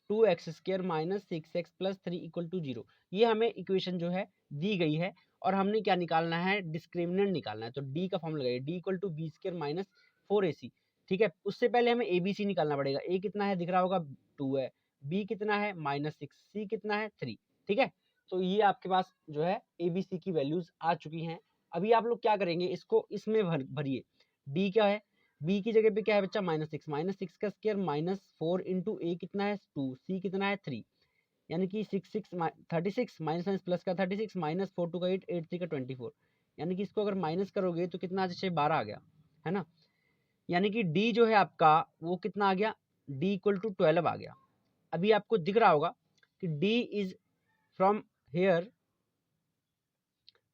2x square minus 6x plus 3 equal to 0। ये हमें इक्वेशन जो है दी गई है, और हमने क्या निकालना है, डिस्क्रिमिनेंट निकालना है। तो डी का फॉर्मूला लगाइए, D equal to b square minus 4ac, ठीक है। उससे पहले हमें एबीसी निकालना पड़ेगा। ए कितना है दिख रहा होगा, 2 है, बी कितना है -6, सी कितना है 3, ठीक है। तो ये आपके पास जो है एबीसी की वैल्यूज आ चुकी हैं। अभी आप लोग क्या करेंगे, इसको इसमें भरिए। डी क्या है, बी की जगह पे क्या है बच्चा, -6, -6 का स्क्वायर माइनस 4 इंटू ए कितना है 2, सी कितना है 3, यानी कि 36 माइनस माइनस प्लस का 36 माइनस 4 2 का 8, 8 3 का 24, यानी कि इसको अगर माइनस करोगे तो कितना जैसे 12 आ गया, है ना। यानी कि डी जो है आपका वो कितना आ गया, डी इक्वल टू 12 आ गया। अभी आपको दिख रहा होगा कि D is from here,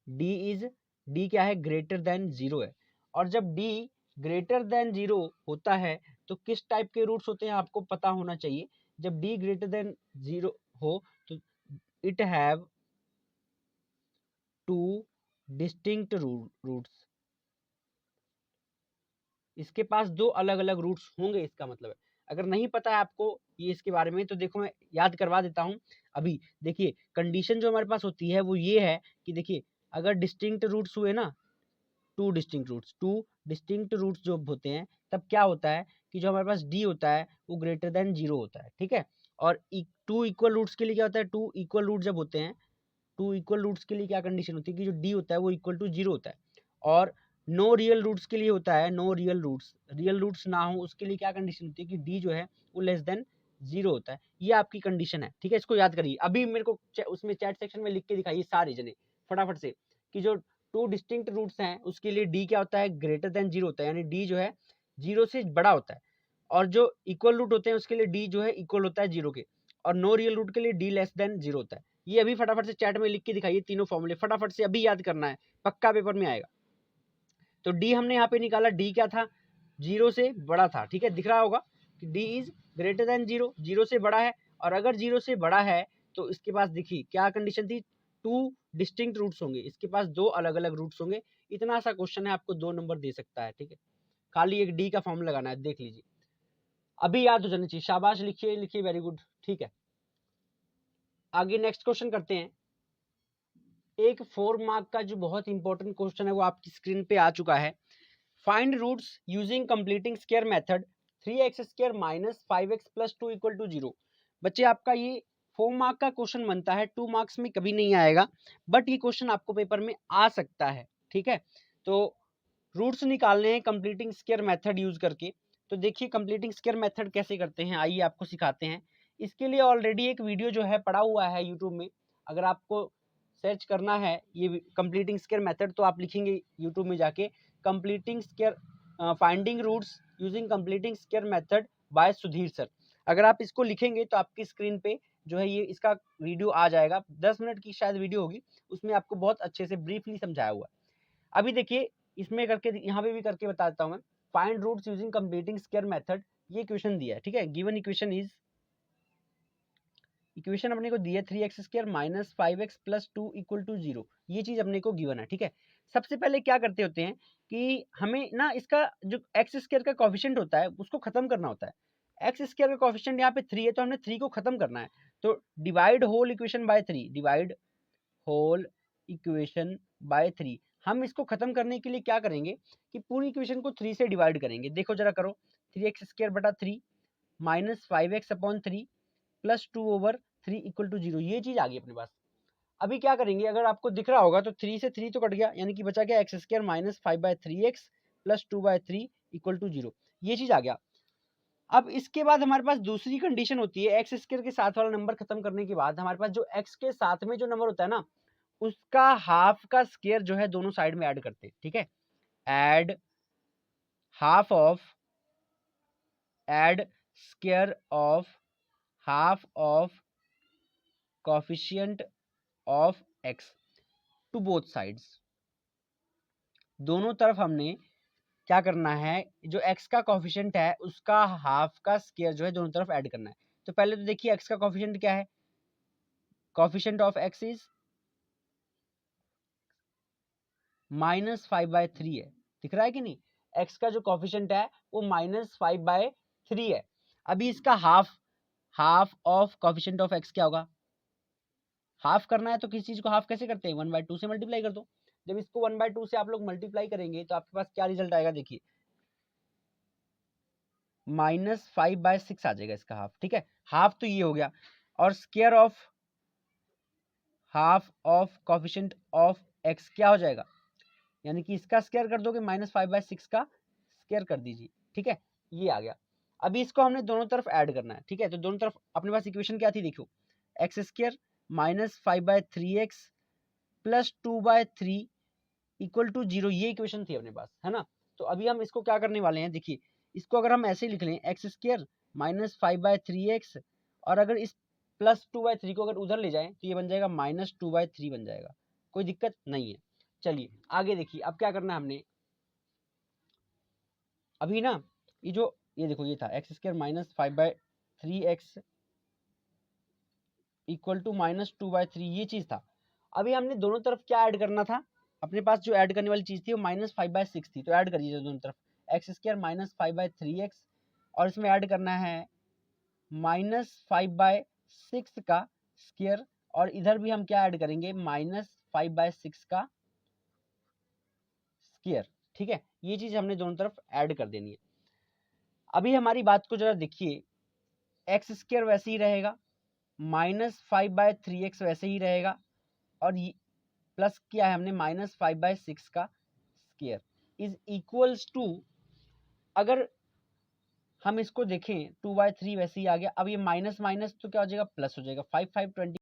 D क्या है, ग्रेटर देन 0 है। और जब डी ग्रेटर देन 0 होता है तो किस टाइप के रूट्स होते हैं आपको पता होना चाहिए। जब डी ग्रेटर देन 0 हो तो it have two distinct roots, इसके पास दो अलग अलग रूट्स होंगे, इसका मतलब है। अगर नहीं पता है आपको ये इसके बारे में तो देखो मैं याद करवा देता हूँ। अभी देखिए कंडीशन जो हमारे पास होती है वो ये है कि देखिए अगर डिस्टिंक्ट रूट्स हुए ना, टू डिस्टिंक्ट रूट्स जो होते हैं तब क्या होता है कि जो हमारे पास डी होता है वो ग्रेटर देन 0 होता है, ठीक है। और 2 इक्वल रूट्स के लिए क्या होता है, 2 इक्वल रूट जब होते हैं, 2 इक्वल रूट्स के लिए क्या कंडीशन होती है कि जो डी होता है वो इक्वल टू 0 होता है। और नो रियल रूट्स के लिए होता है, नो रियल रूट्स ना हो उसके लिए क्या कंडीशन होती है कि डी जो है वो लेस देन 0 होता है। ये आपकी कंडीशन है, ठीक है, इसको याद करिए। अभी मेरे को उसमें चैट सेक्शन में लिख के दिखाइए सारे जने फटाफट से कि जो 2 डिस्टिंक्ट रूट्स हैं उसके लिए डी क्या होता है, ग्रेटर देन 0 होता है, यानी डी जो है 0 से बड़ा होता है। और जो इक्वल रूट होते हैं उसके लिए डी जो है इक्वल होता है 0 के। और नो रियल रूट के लिए डी लेस देन 0 होता है। ये अभी फटाफट से चैट में लिख के दिखाइए तीनों फॉर्मूले, फटाफट से अभी याद करना है, पक्का पेपर में आएगा। तो डी हमने यहाँ पे निकाला, डी क्या था, 0 से बड़ा था, ठीक है, दिख रहा होगा कि डी इज ग्रेटर देन 0, 0 से बड़ा है। और अगर 0 से बड़ा है तो इसके पास देखिए क्या कंडीशन थी, 2 डिस्टिंक्ट रूट्स होंगे, इसके पास दो अलग अलग रूट्स होंगे। इतना सा क्वेश्चन है, आपको 2 नंबर दे सकता है, ठीक है। खाली एक डी का फॉर्मूला लगाना है, देख लीजिए अभी याद हो जाना चाहिए। शाबाश, लिखिए लिखिए, वेरी गुड, ठीक है। आगे नेक्स्ट क्वेश्चन करते हैं। एक 4 मार्क का जो बहुत इंपॉर्टेंट क्वेश्चन है वो आपकी स्क्रीन पे आ चुका है। Find roots using completing square method, 3x square minus 5x plus 2 equal to 0। बच्चे आपका ये 4 मार्क का क्वेश्चन बनता है, 2 मार्क्स में कभी नहीं आएगा, बट ये क्वेश्चन आपको पेपर में आ सकता है, ठीक है। तो रूट्स निकालने हैं कंप्लीटिंग स्क्वायर मेथड यूज करके। तो देखिए कंप्लीटिंग स्क्वायर मेथड कैसे करते हैं, आइए आपको सिखाते हैं। इसके लिए ऑलरेडी एक वीडियो जो है पड़ा हुआ है यूट्यूब में, अगर आपको सर्च करना है ये कंप्लीटिंग स्क्वायर मेथड तो आप लिखेंगे यूट्यूब में जाके completing square finding roots using completing square method by Sudhir sir. अगर आप इसको लिखेंगे तो आपकी स्क्रीन पे जो है ये इसका वीडियो आ जाएगा, 10 मिनट की शायद वीडियो होगी, उसमें आपको बहुत अच्छे से ब्रीफली समझाया हुआ है। अभी देखिए इसमें करके यहाँ पे भी करके बता देता हूँ मैं। Find roots using completing square method, ये क्वेश्चन दिया है, ठीक है। गिवन इक्वेशन इज, इक्वेशन अपने को दी है 3x square minus 5x plus 2 equal to 0, ये चीज अपने को गिवन है, ठीक है। सबसे पहले क्या करते होते हैं कि हमें ना इसका जो एक्स स्क्वायर का कोफिशिएंट होता है उसको खत्म करना होता है। एक्स स्क्वायर का कोफिशिएंट यहाँ पे 3 है, तो हमने 3 को खत्म करना है। तो divide whole equation by 3, divide whole equation by 3। हम इसको खत्म करने के लिए क्या करेंगे कि पूरी इक्वेशन को 3 से डिवाइड करेंगे। देखो जरा करो, 3x स्क्वायर बटा 3 minus 5x upon 3 plus 2 over 3 equal to 0, ये चीज आ गई अपने पास। अभी क्या करेंगे, अगर आपको दिख रहा होगा तो 3 से 3 तो कट गया, यानी कि बचा गया x square minus 5/3x plus 2/3 equal to 0, ये चीज आ गया। अब इसके बाद हमारे पास दूसरी कंडीशन होती है, एक्स स्क्वायर के साथ वाला नंबर खत्म करने के बाद हमारे पास जो एक्स के साथ में जो नंबर होता है ना, उसका हाफ का स्क्वायर जो है दोनों साइड में ऐड करते हैं, ठीक है। Add half of, add square of half of coefficient of x to both sides. दोनों तरफ हमने क्या करना है, जो x का कोफिशिएंट है उसका हाफ का स्क्वायर जो है दोनों तरफ ऐड करना है। तो पहले तो देखिए x का कोफिशिएंट क्या है, कोफिशिएंट ऑफ x इज -5/3 है, दिख रहा है कि नहीं। x का जो कोफिशिएंट है वो -5/3 है। अभी इसका half, half of coefficient of x क्या होगा, हाफ करना है तो किसी चीज को हाफ कैसे करते हैं, 1/2 से मल्टीप्लाई कर दो। जब इसको 1/2 से आप लोग मल्टीप्लाई करेंगे तो आपके पास क्या रिजल्ट आएगा, देखिए -5/6 आ जाएगा इसका हाफ, ठीक है। हाफ तो ये हो गया, और square of half of coefficient of x क्या हो जाएगा, यानी कि इसका स्क्वायर कर दोगे, -5/6 का स्क्वायर कर दीजिए, ठीक है, ये आ गया। अभी इसको हमने दोनों तरफ ऐड करना है, ठीक है। तो दोनों तरफ अपने पास इक्वेशन क्या थी, देखो x square -5/3x plus 2/3 equal to 0, ये इक्वेशन थी अपने पास, है ना। तो अभी हम इसको क्या करने वाले हैं, देखिए इसको अगर हम ऐसे लिख लें, एक्स स्क्वायर -5/3x, और अगर इस +2/3 को अगर उधर ले जाएं तो ये बन जाएगा -2/3 बन जाएगा, कोई दिक्कत नहीं है। चलिए आगे देखिए, अब क्या करना है हमने, अभी ना ये जो ये देखो ये था x square -5/3x equal to -2/3, ये चीज था। अभी हमने दोनों तरफ क्या ऐड करना था, अपने पास जो ऐड करने वाली चीज थी वो -5/6 थी, तो ऐड कर दीजिए दोनों तरफ, एक्स स्क्वायर -5/3x, और इसमें ऐड करना है -5/6 का स्क्वायर, और इधर भी हम क्या ऐड करेंगे, -5/6 का स्क्वायर, ठीक है। ये चीज हमने दोनों तरफ ऐड कर देनी है। अभी हमारी बात को जरा देखिए, एक्स स्क्वायर वैसे ही रहेगा, -5/3x वैसे ही रहेगा, और प्लस किया है हमने -5/6 का स्क्वायर इज इक्वल्स टू, अगर हम इसको देखें 2/3 वैसे ही आ गया। अब ये माइनस माइनस तो क्या हो जाएगा, प्लस हो जाएगा, 5/5 20।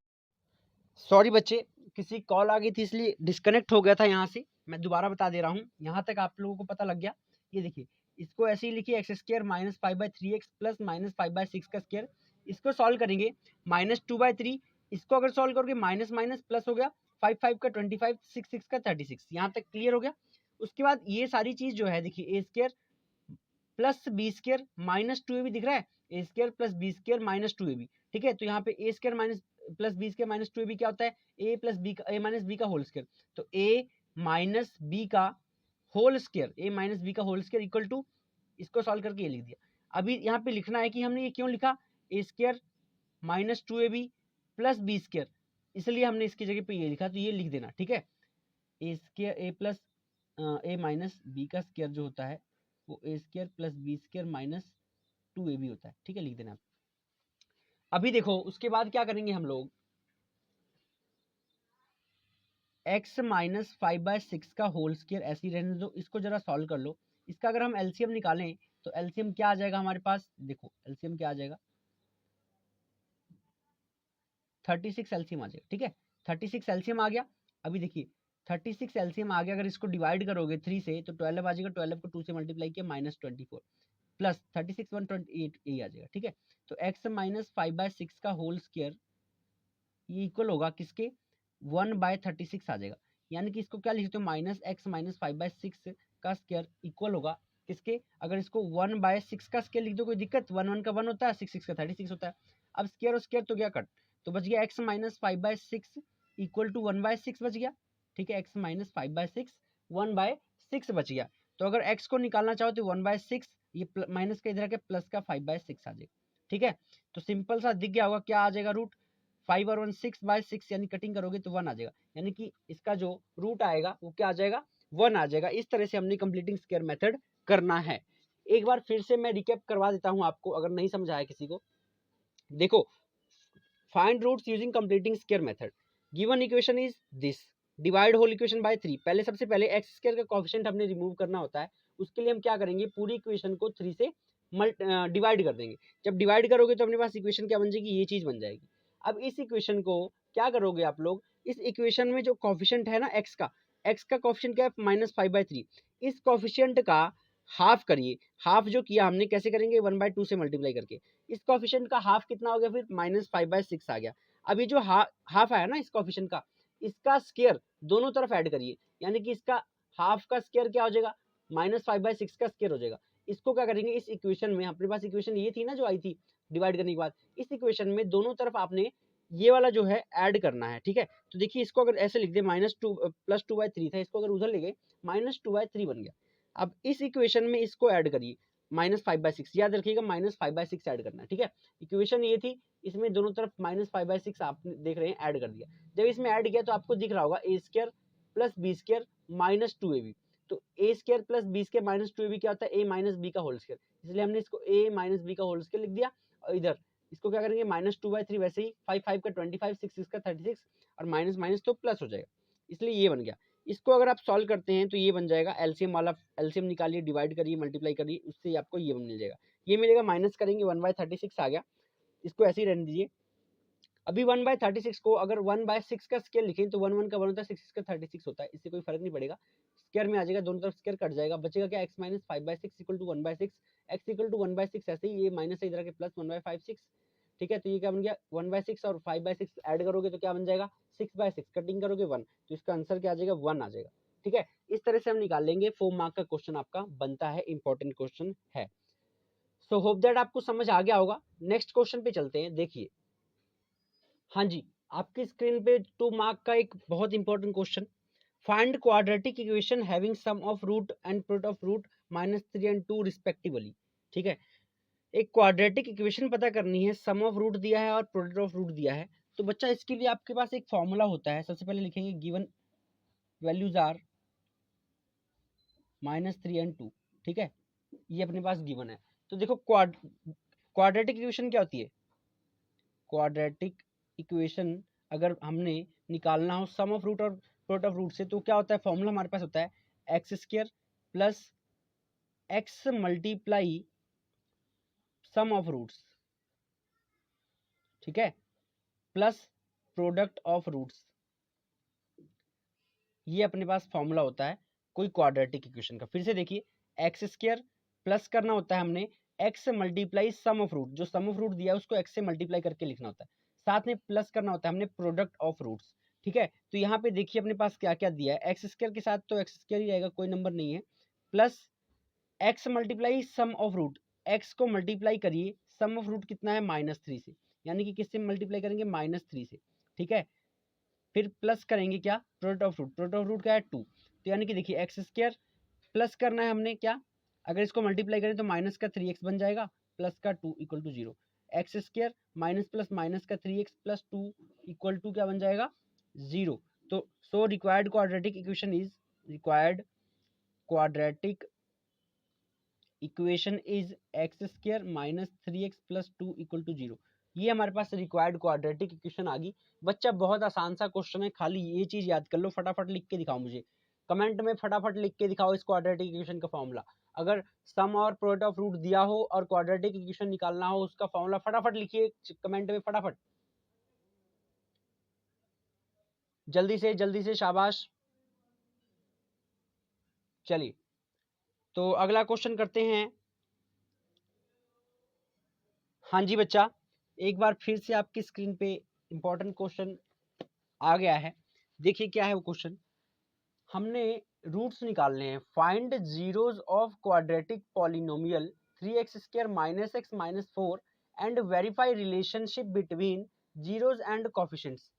सॉरी बच्चे, किसी कॉल आ गई थी इसलिए डिस्कनेक्ट हो गया था यहाँ से, मैं दोबारा बता दे रहा हूँ, यहाँ तक आप लोगों को पता लग गया। ये देखिए इसको ऐसे ही लिखिए, एक्स स्क्वायर -5/3x प्लस -5/6 का स्क्वायर, इसको सॉल्व करेंगे -2/3, इसको अगर सॉल्व करोगे माइनस माइनस प्लस हो गया, 5/5 का 25, 6/6 का 36, यहाँ तक क्लियर हो गया। उसके बाद ये सारी चीज जो है देखिए, A square plus B square minus 2ab दिख रहा है, A square plus B square minus 2ab, ठीक है। तो यहाँ पे A square minus plus B square minus 2ab क्या होता है, ए प्लस बी का, ए माइनस बी का होल स्क्वायर, तो ए माइनस बी का whole square, A minus B का होल स्क्वायर इक्वल टू, इसको सॉल्व करके ये लिख दिया। अभी यहाँ पे लिखना है कि हमने ये क्यों लिखा, A square minus 2ab plus B square, इसलिए हमने इसकी जगह पे ये लिखा, तो ये लिख देना, ठीक है। A square A plus A minus B का स्क्वायर जो होता है वो A square plus B square minus 2ab होता है, ठीक है, लिख देना। अभी देखो उसके बाद क्या करेंगे हम लोग, x -5/6 का होल स्क्वायर ऐसे ही रहने दो, इसको जरा सॉल्व कर लो। इसका अगर हम एलसीएम निकालें तो एलसीएम क्या आ जाएगा हमारे पास, देखो एलसीएम क्या आ जाएगा, 36 एलसीएम आ जाएगा, ठीक है। 36 एलसीएम आ गया। अभी देखिए 36 एलसीएम आ गया, अगर इसको डिवाइड करोगे 3 से तो 12 आ जाएगा, 12 को 2 से मल्टीप्लाई किया -24, प्लस 36 128 यही आ जाएगा, ठीक है। तो x माइनस 5/6 का होल स्क्वायर ये इक्वल होगा किसके, 1/36 आ जाएगा। यानी कि इसको क्या लिख सकते हो, माइनस एक्स माइनस 5/6 का स्क्वायर इक्वल होगा किसके, अगर इसको 1/6 का स्क्वायर लिख दो कोई दिक्कत, 1 1 का 1 होता है, 6 6 का 36 होता है। अब स्क्वायर और स्क्वायर तो क्या कट, तो बच गया x माइनस 5/6 इक्वल टू 1/6 बच गया, ठीक है। x माइनस 5/6 1/6 बच गया। तो अगर x को निकालना चाहो तो 1/6 ये माइनस का इधर आके प्लस का 5/6 आ जाएगा, ठीक है। तो सिंपल सा दिख गया होगा क्या आ जाएगा, रूट 5 और 1 6/6 यानी कटिंग करोगे तो 1 आ जाएगा, यानी कि इसका जो रूट आएगा वो क्या आ जाएगा, 1 आ जाएगा। इस तरह से हमने कंप्लीटिंग स्क्वायर मेथड करना है। एक बार फिर से मैं रिकैप करवा देता हूं आपको अगर नहीं समझ आया किसी को। देखो, find roots using completing square method, given equation is this, divide whole equation by 3। पहले सबसे पहले एक्स स्क्वायर का कोएफिशिएंट हमने रिमूव करना होता है, उसके लिए हम क्या करेंगे, पूरी इक्वेशन को 3 से डिवाइड कर देंगे। जब डिवाइड करोगे तो अपने पास इक्वेशन क्या बन जाएगी, ये चीज बन जाएगी। अब इस इक्वेशन को क्या करोगे आप लोग, इस इक्वेशन में जो कोएफिशिएंट है ना एक्स का कोएफिशिएंट क्या है, -5/3। इस कोएफिशिएंट का हाफ करिए, हाफ जो किया हमने कैसे करेंगे, 1/2 से मल्टीप्लाई करके। इस कोएफिशिएंट का हाफ कितना हो गया, फिर -5/6 आ गया। अभी जो हाफ आया ना इस कोएफिशिएंट का, इसका स्क्वायर दोनों तरफ ऐड करिए, यानी कि इसका हाफ का स्क्वायर क्या हो जाएगा, -5/6 का स्क्वायर हो जाएगा। इसको क्या करेंगे, इस इक्वेशन में अपने पास इक्वेशन ये थी ना जो आई थी डिवाइड करने के बाद, इस इक्वेशन में दोनों तरफ आपने ये वाला जो है ऐड करना है, ठीक है। तो देखिए इसको अगर ऐसे लिख दे, -2 + 2/3 था, इसको अगर उधर ले गए -2/3 बन गया। अब इस इक्वेशन में इसको ऐड करिए, -5/6, याद रखिएगा -5/6 ऐड करना है, ठीक है। इक्वेशन ये थी, इसमें दोनों तरफ -5/6 आप देख रहे हैं ऐड कर दिया। जब इसमें ऐड किया तो आपको दिख रहा होगा a² + b² - 2ab। तो a² + b² - 2ab क्या होता है, a - b का होल स्क्वायर, इसलिए हमने इसको a - b का होल स्क्वायर लिख दिया। और इधर इसको क्या करेंगे, -2/3, वैसे ही 5 5 का 25, 6 6 का 36 और माइनस माइनस तो प्लस हो जाएगा, इसलिए ये बन गया। इसको अगर आप सॉल्व करते हैं तो ये बन जाएगा, एलसीएम वाला, एलसीएम निकालिए, डिवाइड करिए, मल्टीप्लाई करिए, उससे आपको ये मिल जाएगा। ये मिलेगा, माइनस करेंगे 1/36 आ गया, इसको ऐसे ही रहने दीजिए। अभी 1/36 को अगर 1/6 का स्क्वायर लिखें तो 1 1 का 1 होता है, 6 6 का 36 होता है, इससे कोई फर्क नहीं पड़ेगा, स्क्वायर में आ जाएगा, दोनों तरफ स्क्वायर कट जाएगा, बचेगा क्या, x - 5/6 = 1/6, x = 1/6, ऐसे ही ये माइनस है इधर के प्लस 1/5/6, ठीक है। तो ये क्या बन गया, 1/6 और 5/6 ऐड करोगे तो क्या बन जाएगा, 6/6, कटिंग करोगे 1, तो इसका आंसर क्या आ जाएगा, 1 आ जाएगा, ठीक है। इस तरह से हम निकाल लेंगे, 4 मार्क का क्वेश्चन आपका बनता है, इंपॉर्टेंट क्वेश्चन है। सो होप दैट आपको समझ आ गया होगा। नेक्स्ट क्वेश्चन पे चलते हैं, देखिए। हाँ जी, आपकी स्क्रीन पे 2 मार्क का एक बहुत important question, find quadratic equation having sum of root and product of root -3 and 2 respectively, ठीक है। एक क्वाड्रेटिक इक्वेशन पता करनी है, सम ऑफ रूट दिया है और प्रोडक्ट ऑफ रूट दिया है। तो बच्चा इसके लिए आपके पास एक फॉर्मूला होता है, सबसे पहले लिखेंगे गिवन वैल्यूज आर -3 एंड 2, ठीक है, ये अपने पास गिवन है। तो देखो क्वाड्रेटिक इक्वेशन क्या होती है, क्वाड्रेटिक इक्वेशन अगर हमने निकालना हो सम ऑफ रूट और प्रोडक्ट ऑफ रूट से, तो क्या होता है, फॉर्मूला हमारे पास होता है x² + x multiply sum of roots, ठीक है, प्लस प्रोडक्ट ऑफ रूट्स। ये अपने पास फॉर्मूला होता है कोई क्वाड्रेटिक इक्वेशन का। फिर से देखिए, x² प्लस करना होता है हमने x multiply sum of root, जो सम ऑफ रूट दिया है उसको x से मल्टीप्लाई करके लिखना होता है, साथ में प्लस करना होता है हमने प्रोडक्ट ऑफ रूट्स, ठीक है। तो यहाँ पे देखिए अपने पास क्या क्या दिया है, x² के साथ तो x² ही रहेगा, कोई नंबर नहीं है, plus x multiply sum of root, x को मल्टीप्लाई करिए, सम ऑफ रूट कितना है, -3 से, यानी कि किससे मल्टीप्लाई करेंगे, -3 से, ठीक है। फिर प्लस करेंगे क्या, product of root, product of root क्या है 2, तो यानी कि देखिए x² प्लस करना है हमने क्या, अगर इसको मल्टीप्लाई करें तो माइनस का 3x बन जाएगा, प्लस का 2 = 0, x² माइनस प्लस माइनस का 3x प्लस 2 = क्या बन जाएगा, 0। तो so required quadratic equation is, required quadratic equation is x² - 3x + 2 = 0। ये हमारे पास रिक्वायर्ड क्वाड्रेटिक इक्वेशन आ गई। बच्चा बहुत आसान सा क्वेश्चन है, खाली ये चीज याद कर लो, फटाफट लिख के दिखाओ मुझे, कमेंट में फटाफट लिख के दिखाओ इस क्वाड्रेटिक इक्वेशन का फॉर्मूला। अगर सम और प्रोडक्ट ऑफ रूट दिया हो और क्वाड्रेटिक इक्वेशन निकालना हो, उसका फॉर्मूला फटाफट लिखिए कमेंट में, फटाफट, जल्दी से शाबाश। चलिए, तो अगला क्वेश्चन करते हैं। हाँ जी बच्चा, एक बार फिर से आपकी स्क्रीन पे इंपॉर्टेंट क्वेश्चन आ गया है। देखिए क्या है वो क्वेश्चन। हमने रूट्स निकालने हैं। Find zeros of quadratic polynomial 3x² minus x minus 4 and verify relationship between zeros and coefficients.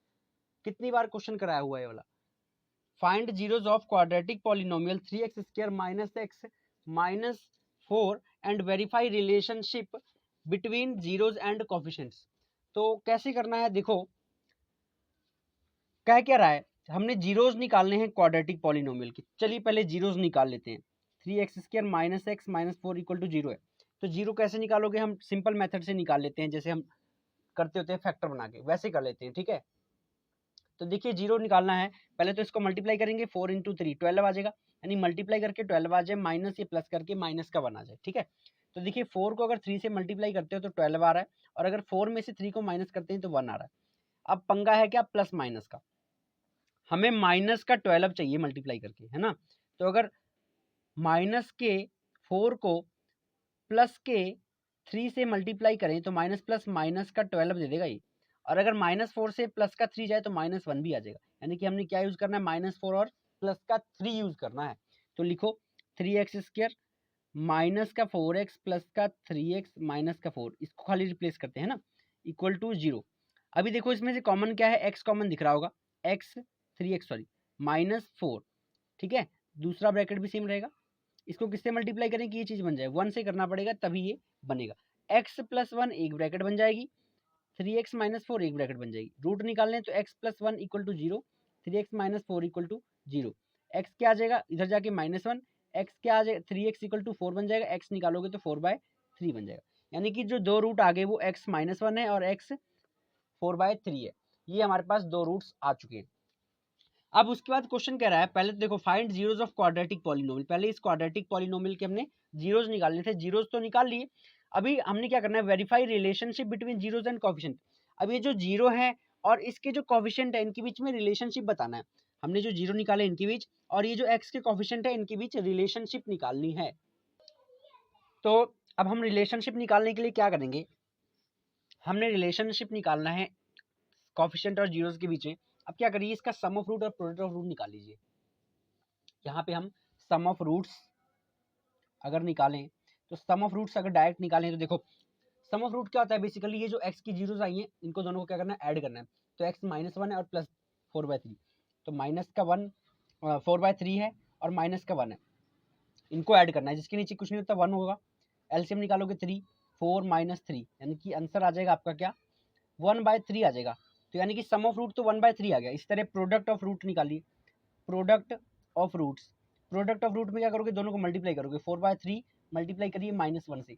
कितनी बार क्वेश्चन कराया हुआ है वाला। Find zeros of quadratic polynomial 3x² minus x minus 4 and verify relationship between zeros and coefficients. तो कैसे करना है देखो, क्या रहा है, हमने जीरोज निकालने हैं क्वाड्रेटिक पॉलिनोमियल की। चलिए पहले जीरोज निकाल लेते हैं। 3x² minus x minus 4 equal to zero है। तो जीरो कैसे निकालोगे, हम सिंपल मेथड से निकाल लेते हैं, जैसे हम करते होते हैं फैक्टर बना के, वैसे कर लेते हैं। ठीक है, तो देखिए जीरो निकालना है, पहले तो इसको मल्टीप्लाई करेंगे। 4 इंटू 3 12 आ जाएगा, यानी मल्टीप्लाई करके 12 आ जाए, माइनस ये प्लस करके माइनस का 1 आ जाए। ठीक है, तो देखिए 4 को अगर 3 से मल्टीप्लाई करते हो तो 12 आ रहा है, और अगर 4 में से 3 को माइनस करते हैं तो 1 आ रहा है। अब पंगा है क्या, प्लस माइनस का। हमें माइनस का 12 चाहिए मल्टीप्लाई करके, है ना। तो अगर माइनस के 4 को प्लस के 3 से मल्टीप्लाई करें तो माइनस प्लस माइनस का 12 दे देगा ये। और अगर -4 से प्लस का 3 जाए तो -1 भी आ जाएगा। यानी कि हमने क्या यूज करना है, -4 और प्लस का 3 यूज करना है। तो लिखो 3x² माइनस का 4x प्लस का 3x माइनस का 4, इसको खाली रिप्लेस करते हैं ना, इक्वल टू 0। अभी देखो इसमें से कॉमन क्या है, x कॉमन दिख रहा होगा, x 3x सॉरी -4। ठीक है, दूसरा ब्रैकेट भी सेम रहेगा। इसको किससे मल्टीप्लाई करें कि ये चीज बन जाए, 1 से करना पड़ेगा तभी ये बनेगा। x प्लस 1 एक ब्रैकेट बन जाएगी, 3x माइनस 4 एक ब्रैकेट बन जाएगी। रूट निकालने तो x plus 1 equal to 0, 3x minus 4 equal to 0। x क्या आ जाएगा इधर जाके -1, x क्या आ जाएगा 3x इक्वल टू 4 बन जाएगा, x निकालोगे तो 4/3 बन जाएगा। यानी कि जो दो रूट आ गए वो x -1 है और x 4/3 है। ये हमारे पास दो रूट्स आ चुके हैं। अब उसके बाद क्वेश्चन कह रहा है, पहले तो देखो find zeros of quadratic polynomial. पहले इस क्वाड्रेटिक पॉलिनोमियल के हमने जीरोज निकालने थे, जीरोज तो निकाल लिए। अभी हमने क्या करना है, verify relationship between zeros and coefficient. अब ये जो जीरो है और इसके जो कोफिशिएंट है इनके बीच में रिलेशनशिप बताना है। हमने जो जीरो निकाले इनके बीच, और ये जो एक्स के कोफिशिएंट है इनके बीच रिलेशनशिप निकालनी है। तो अब हम रिलेशनशिप निकालने के लिए क्या करेंगे, हमने रिलेशनशिप निकालना है कोफिशिएंट और जीरोज के बीच में। अब क्या करिए, इसका सम ऑफ रूट और प्रोडक्ट ऑफ रूट निकाल लीजिए। यहाँ पे हम सम ऑफ रूट्स अगर निकालें तो सम ऑफ रूट्स अगर डायरेक्ट निकालें तो देखो सम ऑफ रूट क्या होता है, बेसिकली ये जो एक्स की जीरोस आई हैं इनको दोनों को क्या करना है, ऐड करना है। तो एक्स -1 है और प्लस 4/3, तो माइनस का 1 4/3 है और माइनस का 1 है, इनको ऐड करना है। जिसके नीचे कुछ नहीं होता 1 होगा, एलसीएम निकालोगे 3 4 -3, यानी कि आंसर आ जाएगा आपका क्या 1/3 आ जाएगा। तो यानी कि सम ऑफ रूट तो 1/3 आ गया। इस तरह प्रोडक्ट ऑफ रूट निकालिए, product of roots. Product of root में क्या करोगे, दोनों को मल्टीप्लाई करोगे, 4/3 मल्टीप्लाई करिए -1 से,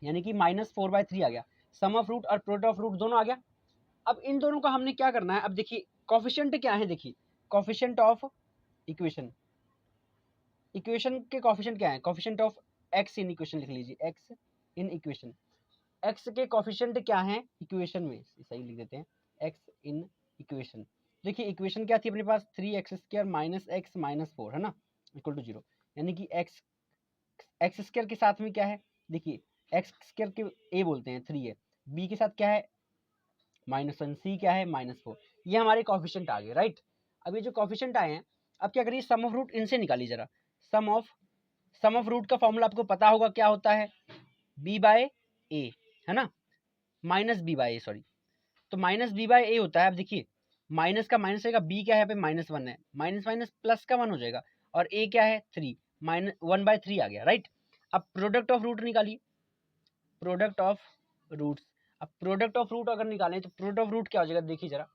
यानी कि -4/3 आ गया। सम ऑफ रूट और प्रोडक्ट ऑफ रूट दोनों आ गया। अब इन दोनों का हमने क्या करना है, अब देखिए कॉफिशिएंट क्या है, देखिए कॉफिशिएंट ऑफ इक्वेशन, इक्वेशन के कॉफिशिएंट क्या है, coefficient of x in equation लिख लीजिए, एक्स इन इक्वेशन। एक्स के कॉफिशिएंट क्या है इक्वेशन में, सही लिख देते हैं, एक्स इन इक्वेशन। देखिए इक्वेशन क्या थी अपने पास, 3x² माइनस एक्स माइनस 4 है ना, इक्वल टू 0। यानी कि एक्स स्क्वायर के साथ में क्या है, देखिए एक्स स्क्वायर के ए बोलते हैं 3 है, बी के साथ क्या है -1, सी क्या है -4। ये हमारे कॉफिशिएंट आ गए, राइट। अब ये जो कॉफिशिएंट आए हैं, अब क्या करिए सम ऑफ रूट इनसे निकालिए जरा। सम ऑफ रूट का फॉर्मूला आपको पता होगा क्या होता है, b/a है ना, -b/a सॉरी, तो -b/a होता है। अब देखिए माइनस का माइनस रहेगा, बी क्या है यहाँ पे -1 है, माइनस माइनस प्लस का 1 हो जाएगा, और ए क्या है 3, -1/3 आ गया, राइट। अब प्रोडक्ट ऑफ रूट निकालिए, प्रोडक्ट ऑफ रूट्स। अब प्रोडक्ट ऑफ रूट अगर निकालें तो प्रोडक्ट ऑफ रूट क्या हो जाएगा, देखिए जरा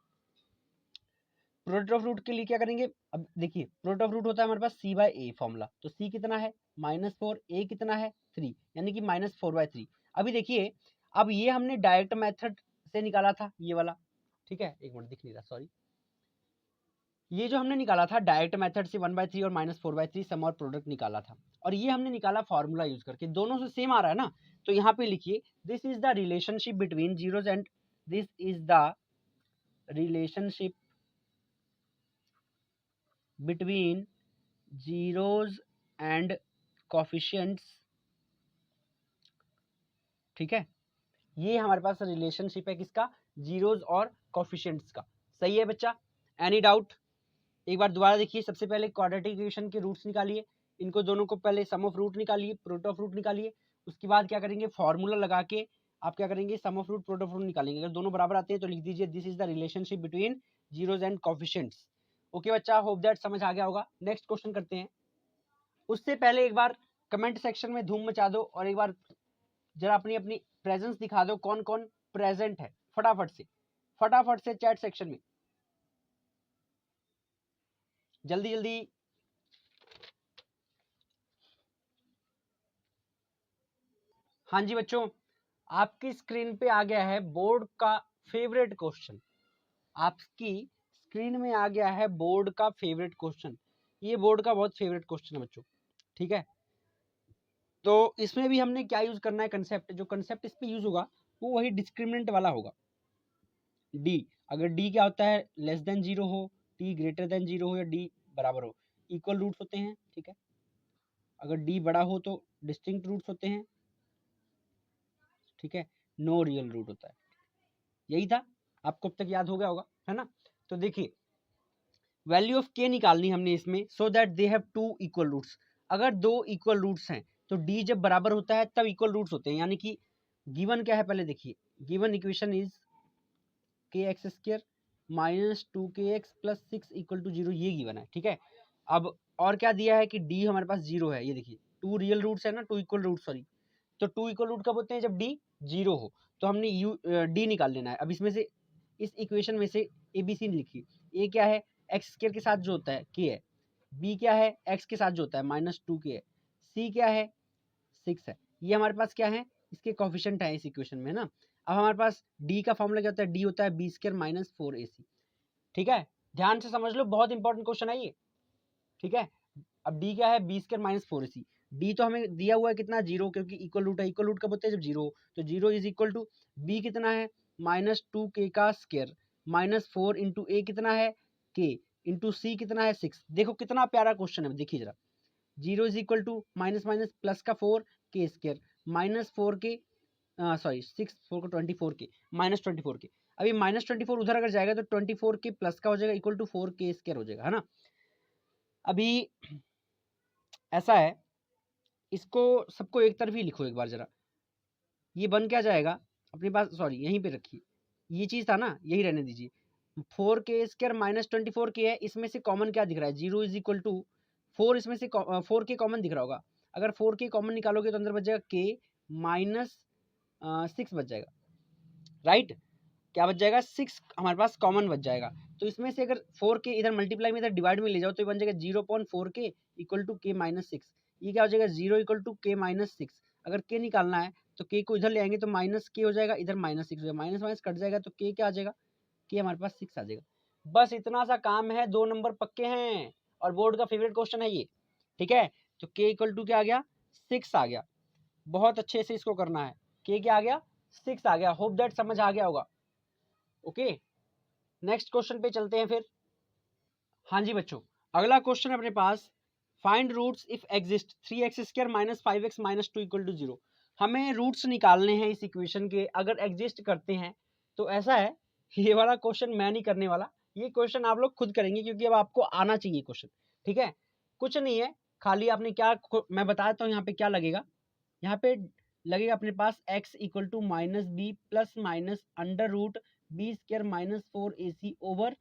प्रोडक्ट ऑफ रूट के लिए क्या करेंगे। अब देखिए प्रोडक्ट ऑफ रूट होता है हमारे पास c/a फॉर्मूला, तो c कितना है -4, a कितना है 3, यानी कि -4/3। अभी देखिए अब ये हमने डायरेक्ट मेथड से निकाला था ये वाला, ठीक है, एक मिनट दिख नहीं रहा सॉरी, ये जो हमने निकाला था डायरेक्ट मेथड से 1/3 और -4/3 सम और प्रोडक्ट निकाला था, और ये हमने निकाला फॉर्मूला यूज करके, दोनों से सेम आ रहा है ना। तो यहाँ पे लिखिए this is the relationship between zeros and this is the relationship between zeros and coefficients, ठीक है। ये हमारे पास रिलेशनशिप है किसका, जीरोज और कोफिशिएंट्स का। सही है बच्चा, एनी डाउट? एक बार दोबारा देखिए, सबसे पहले क्वाड्रेटिक इक्वेशन के रूट्स निकालिए, इनको दोनों को पहले सम ऑफ रूट निकालिए, प्रोडक्ट ऑफ रूट निकालिए, उसके बाद क्या करेंगे, फॉर्मूला लगा के आप क्या करेंगे, sum of root product of root निकालेंगे। अगर दोनों बराबर आते हैं तो लिख दीजिए this is the relationship between zeros and coefficients. Okay बच्चा, होप दैट समझ आ गया होगा। नेक्स्ट क्वेश्चन करते हैं। उससे पहले एक बार कमेंट सेक्शन में धूम मचा दो और एक बार जरा अपनी अपनी प्रेजेंस दिखा दो, कौन कौन प्रेजेंट है, फटाफट से चैट सेक्शन में, जल्दी जल्दी। हाँ जी बच्चों, आपकी स्क्रीन पे आ गया है बोर्ड का फेवरेट क्वेश्चन, आपकी स्क्रीन में आ गया है बोर्ड का फेवरेट क्वेश्चन। ये बोर्ड का बहुत फेवरेट क्वेश्चन है बच्चों, ठीक है। तो इसमें भी हमने क्या यूज करना है, कंसेप्ट, जो कंसेप्ट इस पे यूज होगा वो वही डिस्क्रिमिनेंट वाला होगा। डी, अगर डी क्या होता है, लेस देन जीरो हो, टी ग्रेटर देन जीरो हो या डी बराबर हो, इक्वल रूट्स होते हैं, ठीक है। अगर डी बड़ा हो तो डिस्टिंक्ट रूट्स होते हैं, ठीक है। नो रियल रूट होता है। यही था, आपको अब तक याद हो गया होगा, है ना। तो देखिए, वैल्यू ऑफ के निकालनी हमने इसमें, so that they have two equal roots. अगर दो इक्वल रूट्स हैं तो डी जब बराबर होता है तब इक्वल रूट्स होते हैं, यानी कि गिवन क्या है, पहले देखिए, given equation is k x square minus two k x plus six equal to zero, ये गिवन है, ठीक है। अब और क्या दिया है कि डी हमारे पास जीरो है, ये देखिए, टू रियल रूट्स है ना, टू इक्वल रूट, सॉरी, तो टू इक्वल रूट कब होते हैं, जब डी जीरो हो। तो हमने यू डी निकाल लेना है। अब इसमें से, इस इक्वेशन में से ए बी सी लिखिए। ए क्या है, एक्स स्क्वायर के साथ जो होता है के है, बी क्या है, एक्स के साथ जो होता है माइनस टू के है, सी क्या है, सिक्स है। ये हमारे पास क्या है, इसके कोफिशिएंट है इस इक्वेशन में ना। अब हमारे पास डी का फॉर्मूला क्या होता है, डी होता है बी स्क्वायर माइनस फोर ए सी, ठीक है। ध्यान से समझ लो, बहुत इंपॉर्टेंट क्वेश्चन है ये, ठीक है। अब डी क्या है, बी स्क्वायर माइनस फोर ए सी। डी तो हमें दिया हुआ है कितना, जीरो, क्योंकि इक्वल रूट है, इक्वल रूट कब होते हैं, जब जीरो। तो zero is equal to b कितना है, माइनस टू के का square minus four into a कितना है, के इंटू सी कितना है, सिक्स। देखो कितना प्यारा क्वेश्चन है, देखिए जरा, zero is equal to minus minus plus का four k square minus four k, sorry six, four को twenty four k minus twenty four k. अभी माइनस ट्वेंटी फोर उधर अगर जाएगा तो ट्वेंटी फोर के प्लस का हो जाएगा, equal to four k square हो जाएगा, है ना। अभी ऐसा है, इसको सबको एक तरफ ही लिखो एक बार जरा, ये बन क्या जाएगा अपने पास, सॉरी यहीं पे रखिए, ये चीज था ना, यही रहने दीजिए। Four k square minus twenty four के है, इसमें से कॉमन क्या दिख रहा है, zero is equal to four, इसमें से फोर के कॉमन दिख रहा होगा। अगर फोर के कॉमन निकालोगे तो अंदर बच जाएगा के माइनस सिक्स बच जाएगा, राइट। क्या बच जाएगा, सिक्स हमारे पास कॉमन बच जाएगा। तो इसमें से अगर फोर के इधर मल्टीप्लाई में इधर डिवाइड में ले जाओ तो ये बन जाएगा जीरो पॉइंट फोर के इक्वल टू के माइनस सिक्स। ये क्या हो जाएगा, जीरो इक्वल टू के माइनस सिक्स। अगर के निकालना है तो के को इधर ले आएंगे तो माइनस के हो जाएगा, इधर माइनस सिक्स हो जाएगा, माइनस माइनस कट जाएगा तो के क्या आ जाएगा, के हमारे पास सिक्स आ जाएगा। बस इतना सा काम है, दो नंबर पक्के हैं और बोर्ड का फेवरेट क्वेश्चन है ये, ठीक है। तो के इक्वल टू क्या आ गया, सिक्स आ गया। बहुत अच्छे से इसको करना है, के क्या आ गया, सिक्स आ गया। होप दैट समझ आ गया होगा। ओके, नेक्स्ट क्वेश्चन पे चलते हैं फिर। हाँ जी बच्चों, अगला क्वेश्चन है अपने पास, find roots if exist three X square minus five X minus two equal to zero. हमें रूट्स निकालने हैं इस इक्वेशन के, अगर एग्जिस्ट करते हैं तो ऐसा है, ये वाला क्वेश्चन मैं नहीं करने वाला, ये क्वेश्चन आप लोग खुद करेंगे क्योंकि अब आपको आना चाहिए क्वेश्चन, ठीक है। कुछ नहीं है, खाली आपने क्या, मैं बताता हूँ यहाँ पे क्या लगेगा। यहाँ पे लगेगा अपने पास x equal to minus B plus minus under root B square minus four A C over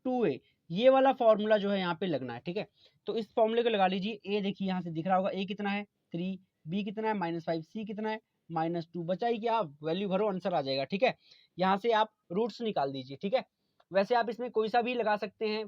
two A. ये वाला फॉर्मूला जो है यहाँ पे लगना है, ठीक है। तो इस फॉर्मूले को लगा लीजिए। ए देखिए यहाँ से दिख रहा होगा, ए कितना है थ्री, बी कितना है माइनस फाइव, सी कितना है माइनस टू। बचा ही क्या, वैल्यू भरो आंसर आ जाएगा, ठीक है। यहाँ से आप रूट्स निकाल दीजिए, ठीक है। वैसे आप इसमें कोई सा भी लगा सकते हैं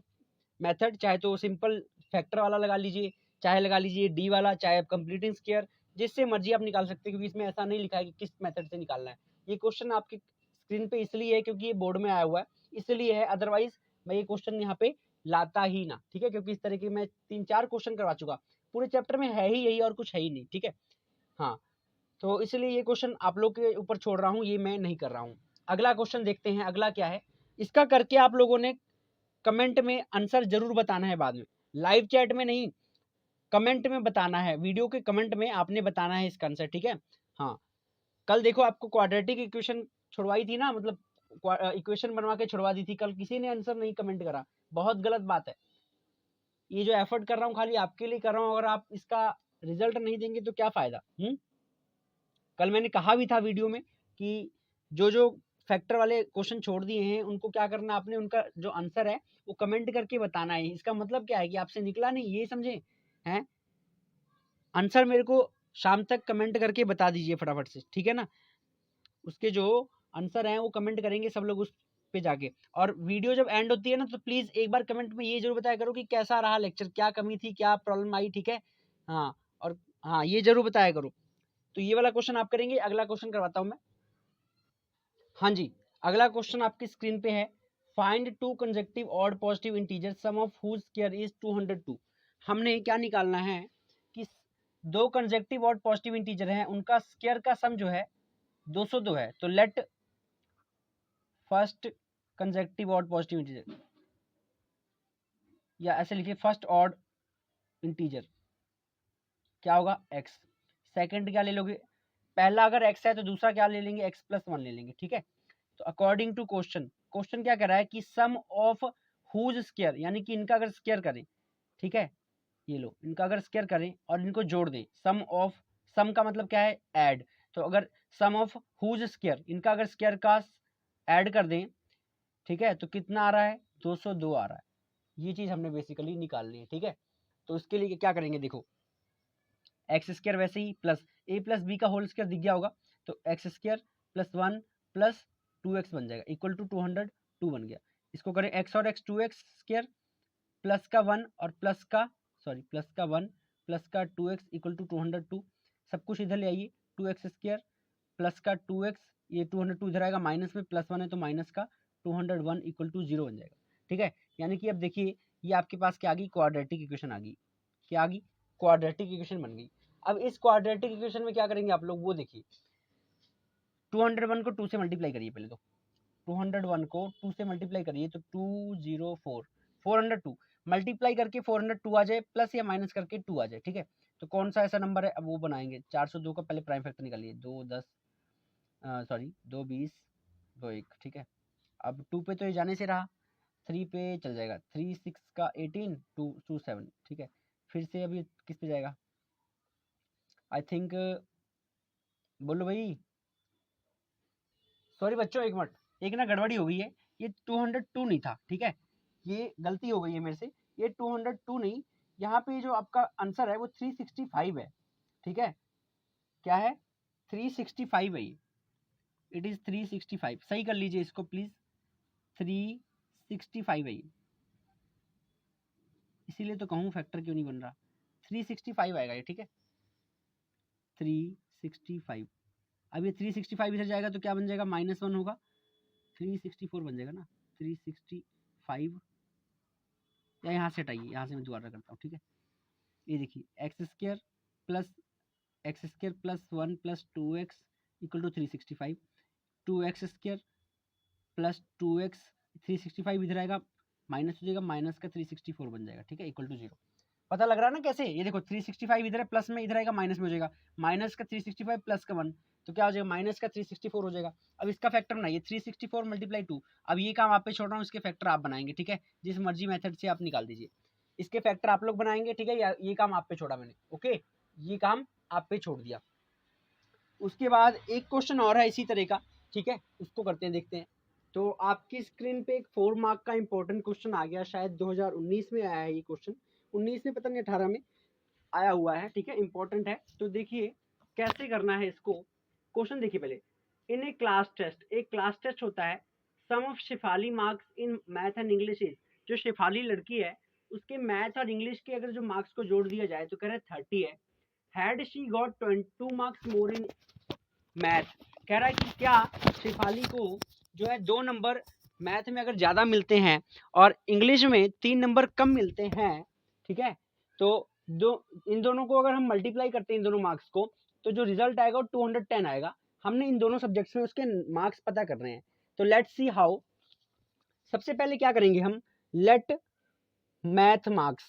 मेथड, चाहे तो सिंपल फैक्टर वाला लगा लीजिए, चाहे लगा लीजिए डी वाला, चाहे आप कंप्लीटिंग स्क्वायर, जिससे मर्जी आप निकाल सकते हैं, क्योंकि इसमें ऐसा नहीं लिखा है कि किस मेथड से निकालना है। ये क्वेश्चन आपकी स्क्रीन पे इसलिए है क्योंकि ये बोर्ड में आया हुआ है, इसलिए है, अदरवाइज मैं ये क्वेश्चन यहाँ पे लाता ही ना, ठीक है। क्योंकि इस तरह के मैं 3-4 क्वेश्चन करवा चुका, पूरे चैप्टर में है ही यही और कुछ है ही नहीं, ठीक है। हाँ, तो इसलिए ये क्वेश्चन आप लोग के ऊपर छोड़ रहा हूँ, ये मैं नहीं कर रहा हूँ। अगला क्वेश्चन देखते हैं, अगला क्या है। इसका करके आप लोगों ने कमेंट में आंसर जरूर बताना है बाद में, लाइव चैट में नहीं, कमेंट में बताना है, वीडियो के कमेंट में आपने बताना है इसका आंसर, ठीक है। हाँ, कल देखो आपको क्वाड्रेटिक इक्वेशन छुड़वाई थी ना, मतलब इक्वेशन बनवा के छुड़वा दी थी, कल किसी ने आंसर नहीं कमेंट करा, बहुत गलत बात है। ये जो एफर्ट कर रहा हूँ खाली आपके लिए कर रहा हूँ, अगर आप इसका रिजल्ट नहीं देंगे तो क्या फायदा। कल मैंने कहा भी था वीडियो में कि जो जो फैक्टर वाले क्वेश्चन छोड़ दिए हैं उनको क्या करना, आपने उनका जो आंसर है वो कमेंट करके बताना है। इसका मतलब क्या है कि आपसे निकला नहीं, ये समझे हैं। आंसर मेरे को शाम तक कमेंट करके बता दीजिए फटाफट से, ठीक है ना। उसके जो आंसर हैं वो कमेंट करेंगे सब लोग उस पे जाके, और वीडियो जब एंड होती है ना तो प्लीज एक बार कमेंट में ये जरूर बताया करो कि कैसा रहा लेक्चर, क्या कमी थी, क्या प्रॉब्लम आई, ठीक है। हाँ, और हाँ ये जरूर बताया करो। तो ये वाला क्वेश्चन आप करेंगे, अगला क्वेश्चन करवाता हूं मैं। हाँ जी, अगला क्वेश्चन आपकी स्क्रीन पे है। Find two consecutive odd positive integer sum of whose square is 202। हमने क्या निकालना है कि दो कंसेक्यूटिव ऑड पॉजिटिव इंटीजर हैं, उनका स्क्वायर का सम जो है 202 है। तो let first consecutive odd positive integer, या ऐसे लिखिए फर्स्ट ऑड इंटीजर क्या होगा, x। सेकंड क्या ले लोगे, पहला अगर x है तो दूसरा क्या ले लेंगे, x+1 ले लेंगे, ठीक है। तो अकॉर्डिंग टू क्वेश्चन, क्वेश्चन क्या कर रहा है कि सम ऑफ हुज स्क्वायर, यानी कि इनका अगर स्क्वायर करें, ठीक है, ये लो इनका अगर स्क्वायर करें और इनको जोड़ दें, सम ऑफ, सम का मतलब क्या है, ऐड। तो अगर सम ऑफ हुज स्क्वायर, इनका अगर स्क्वायर का ऐड कर दें, ठीक है, तो कितना आ रहा है, 202 आ रहा है। ये चीज हमने बेसिकली निकालनी है, ठीक है। तो उसके लिए क्या करेंगे, देखो एक्स स्क्वायर वैसे ही प्लस ए प्लस बी का होल स्क्वायर दिख गया होगा, तो एक्स स्क्वायर +1 प्लस 2x बन जाएगा इक्वल टू 202 बन गया। इसको करें x और x 2x स्क्वायर प्लस का 1 और प्लस का, सॉरी प्लस का 1 प्लस का 2x इक्वल टू 202। सब कुछ इधर ले आइए, 2x स्क्वायर प्लस का 2x, ये 202 इधर आएगा, माइनस में +1 है तो माइनस का 201 इक्वल टू 0 बन जाएगा, ठीक है। यानी कि अब देखिए ये आपके पास क्या आ गई, क्वाड्रेटिक इक्वेशन आ गई। क्या आ गई, क्वाड्रेटिक इक्वेशन बन गई। अब इस क्वाड्रेटिक इक्वेशन में क्या करेंगे आप लोग, वो देखिए 201 को 2 से मल्टीप्लाई करिए पहले तो, 201 को 2 से मल्टीप्लाई करिए तो 204 402 मल्टीप्लाई करके 402 आ जाए, प्लस या माइनस करके 2 आ जाए, ठीक है। तो कौन सा ऐसा नंबर है, अब वो बनाएंगे। 402 का पहले प्राइम फैक्टर निकालिए, 2 10 सॉरी 2 20 2 1, ठीक है। अब 2 पे तो ये जाने से रहा, 3 पे चल जाएगा, 3 6 का 18 2 2 7, ठीक है। फिर से अभी किस पे जाएगा, आई थिंक, बोलो भाई, सॉरी बच्चों एक मिनट, एक ना गड़बड़ी हो गई है, ये 202 नहीं था, ठीक है, ये गलती हो गई है मेरे से, ये 202 नहीं, यहाँ पे जो आपका आंसर है वो 365 है, ठीक है। क्या है, 365 है ये, इट इज 365, सही कर लीजिए इसको प्लीज, 365 है ये, इसीलिए तो कहूँ फैक्टर क्यों नहीं बन रहा, 365 आएगा ये, ठीक है, 365। अब ये 365 इधर जाएगा तो क्या बन जाएगा, -1 होगा, 364 बन जाएगा ना, 365, या यहाँ से हटाइए, यहाँ से मैं दोबारा करता हूँ, ठीक है। ये देखिए x square plus 1 plus 2x equal to 365, 2x square plus 2x, 365 इधर आएगा, माइनस हो जाएगा, माइनस का 364 बन जाएगा, ठीक है, इक्वल टू 0। पता लग रहा है ना कैसे, ये देखो 365 इधर है, प्लस में इधर आएगा, माइनस में हो जाएगा, माइनस का 365 प्लस का 1, तो क्या हो जाएगा, माइनस का 364 हो जाएगा। अब इसका फैक्टर बनाइए, 364 मल्टीप्लाई 2। अब ये काम आप पे छोड़ रहा हूँ, इसके फैक्टर आप बनाएंगे, ठीक है, जिस मर्जी मेथड से आप निकाल दीजिए, इसके फैक्टर आप लोग बनाएंगे, ठीक है। ये काम आप पे छोड़ा मैंने, ओके, ये काम आप पे छोड़ दिया। उसके बाद एक क्वेश्चन और है इसी तरह का, ठीक है, उसको करते हैं, देखते हैं। तो आपकी स्क्रीन पे एक 4 मार्क का इंपॉर्टेंट क्वेश्चन आ गया, शायद 2019 में आया है ये क्वेश्चन, 19 में पता नहीं 18 में आया हुआ है, ठीक है, इंपॉर्टेंट है। तो देखिए कैसे करना है इसको, क्वेश्चन देखिए पहले। इन ए क्लास टेस्ट, एक क्लास टेस्ट होता है, sum of Shefali marks in math and English is, जो शेफाली लड़की है उसके मैथ और इंग्लिश के अगर जो मार्क्स को जोड़ दिया जाए तो कह रहे 30 है। Had she got 22 marks more in math, कह रहा है कि क्या शेफाली को जो है 2 नंबर मैथ में अगर ज़्यादा मिलते हैं और इंग्लिश में 3 नंबर कम मिलते हैं, ठीक है, तो इन दोनों को अगर हम मल्टीप्लाई करते हैं इन दोनों मार्क्स को, तो जो रिजल्ट आएगा वो 210 आएगा। हमने इन दोनों सब्जेक्ट्स में उसके मार्क्स पता कर रहे हैं, तो लेट्स सी हाउ। सबसे पहले क्या करेंगे हम, लेट मैथ मार्क्स,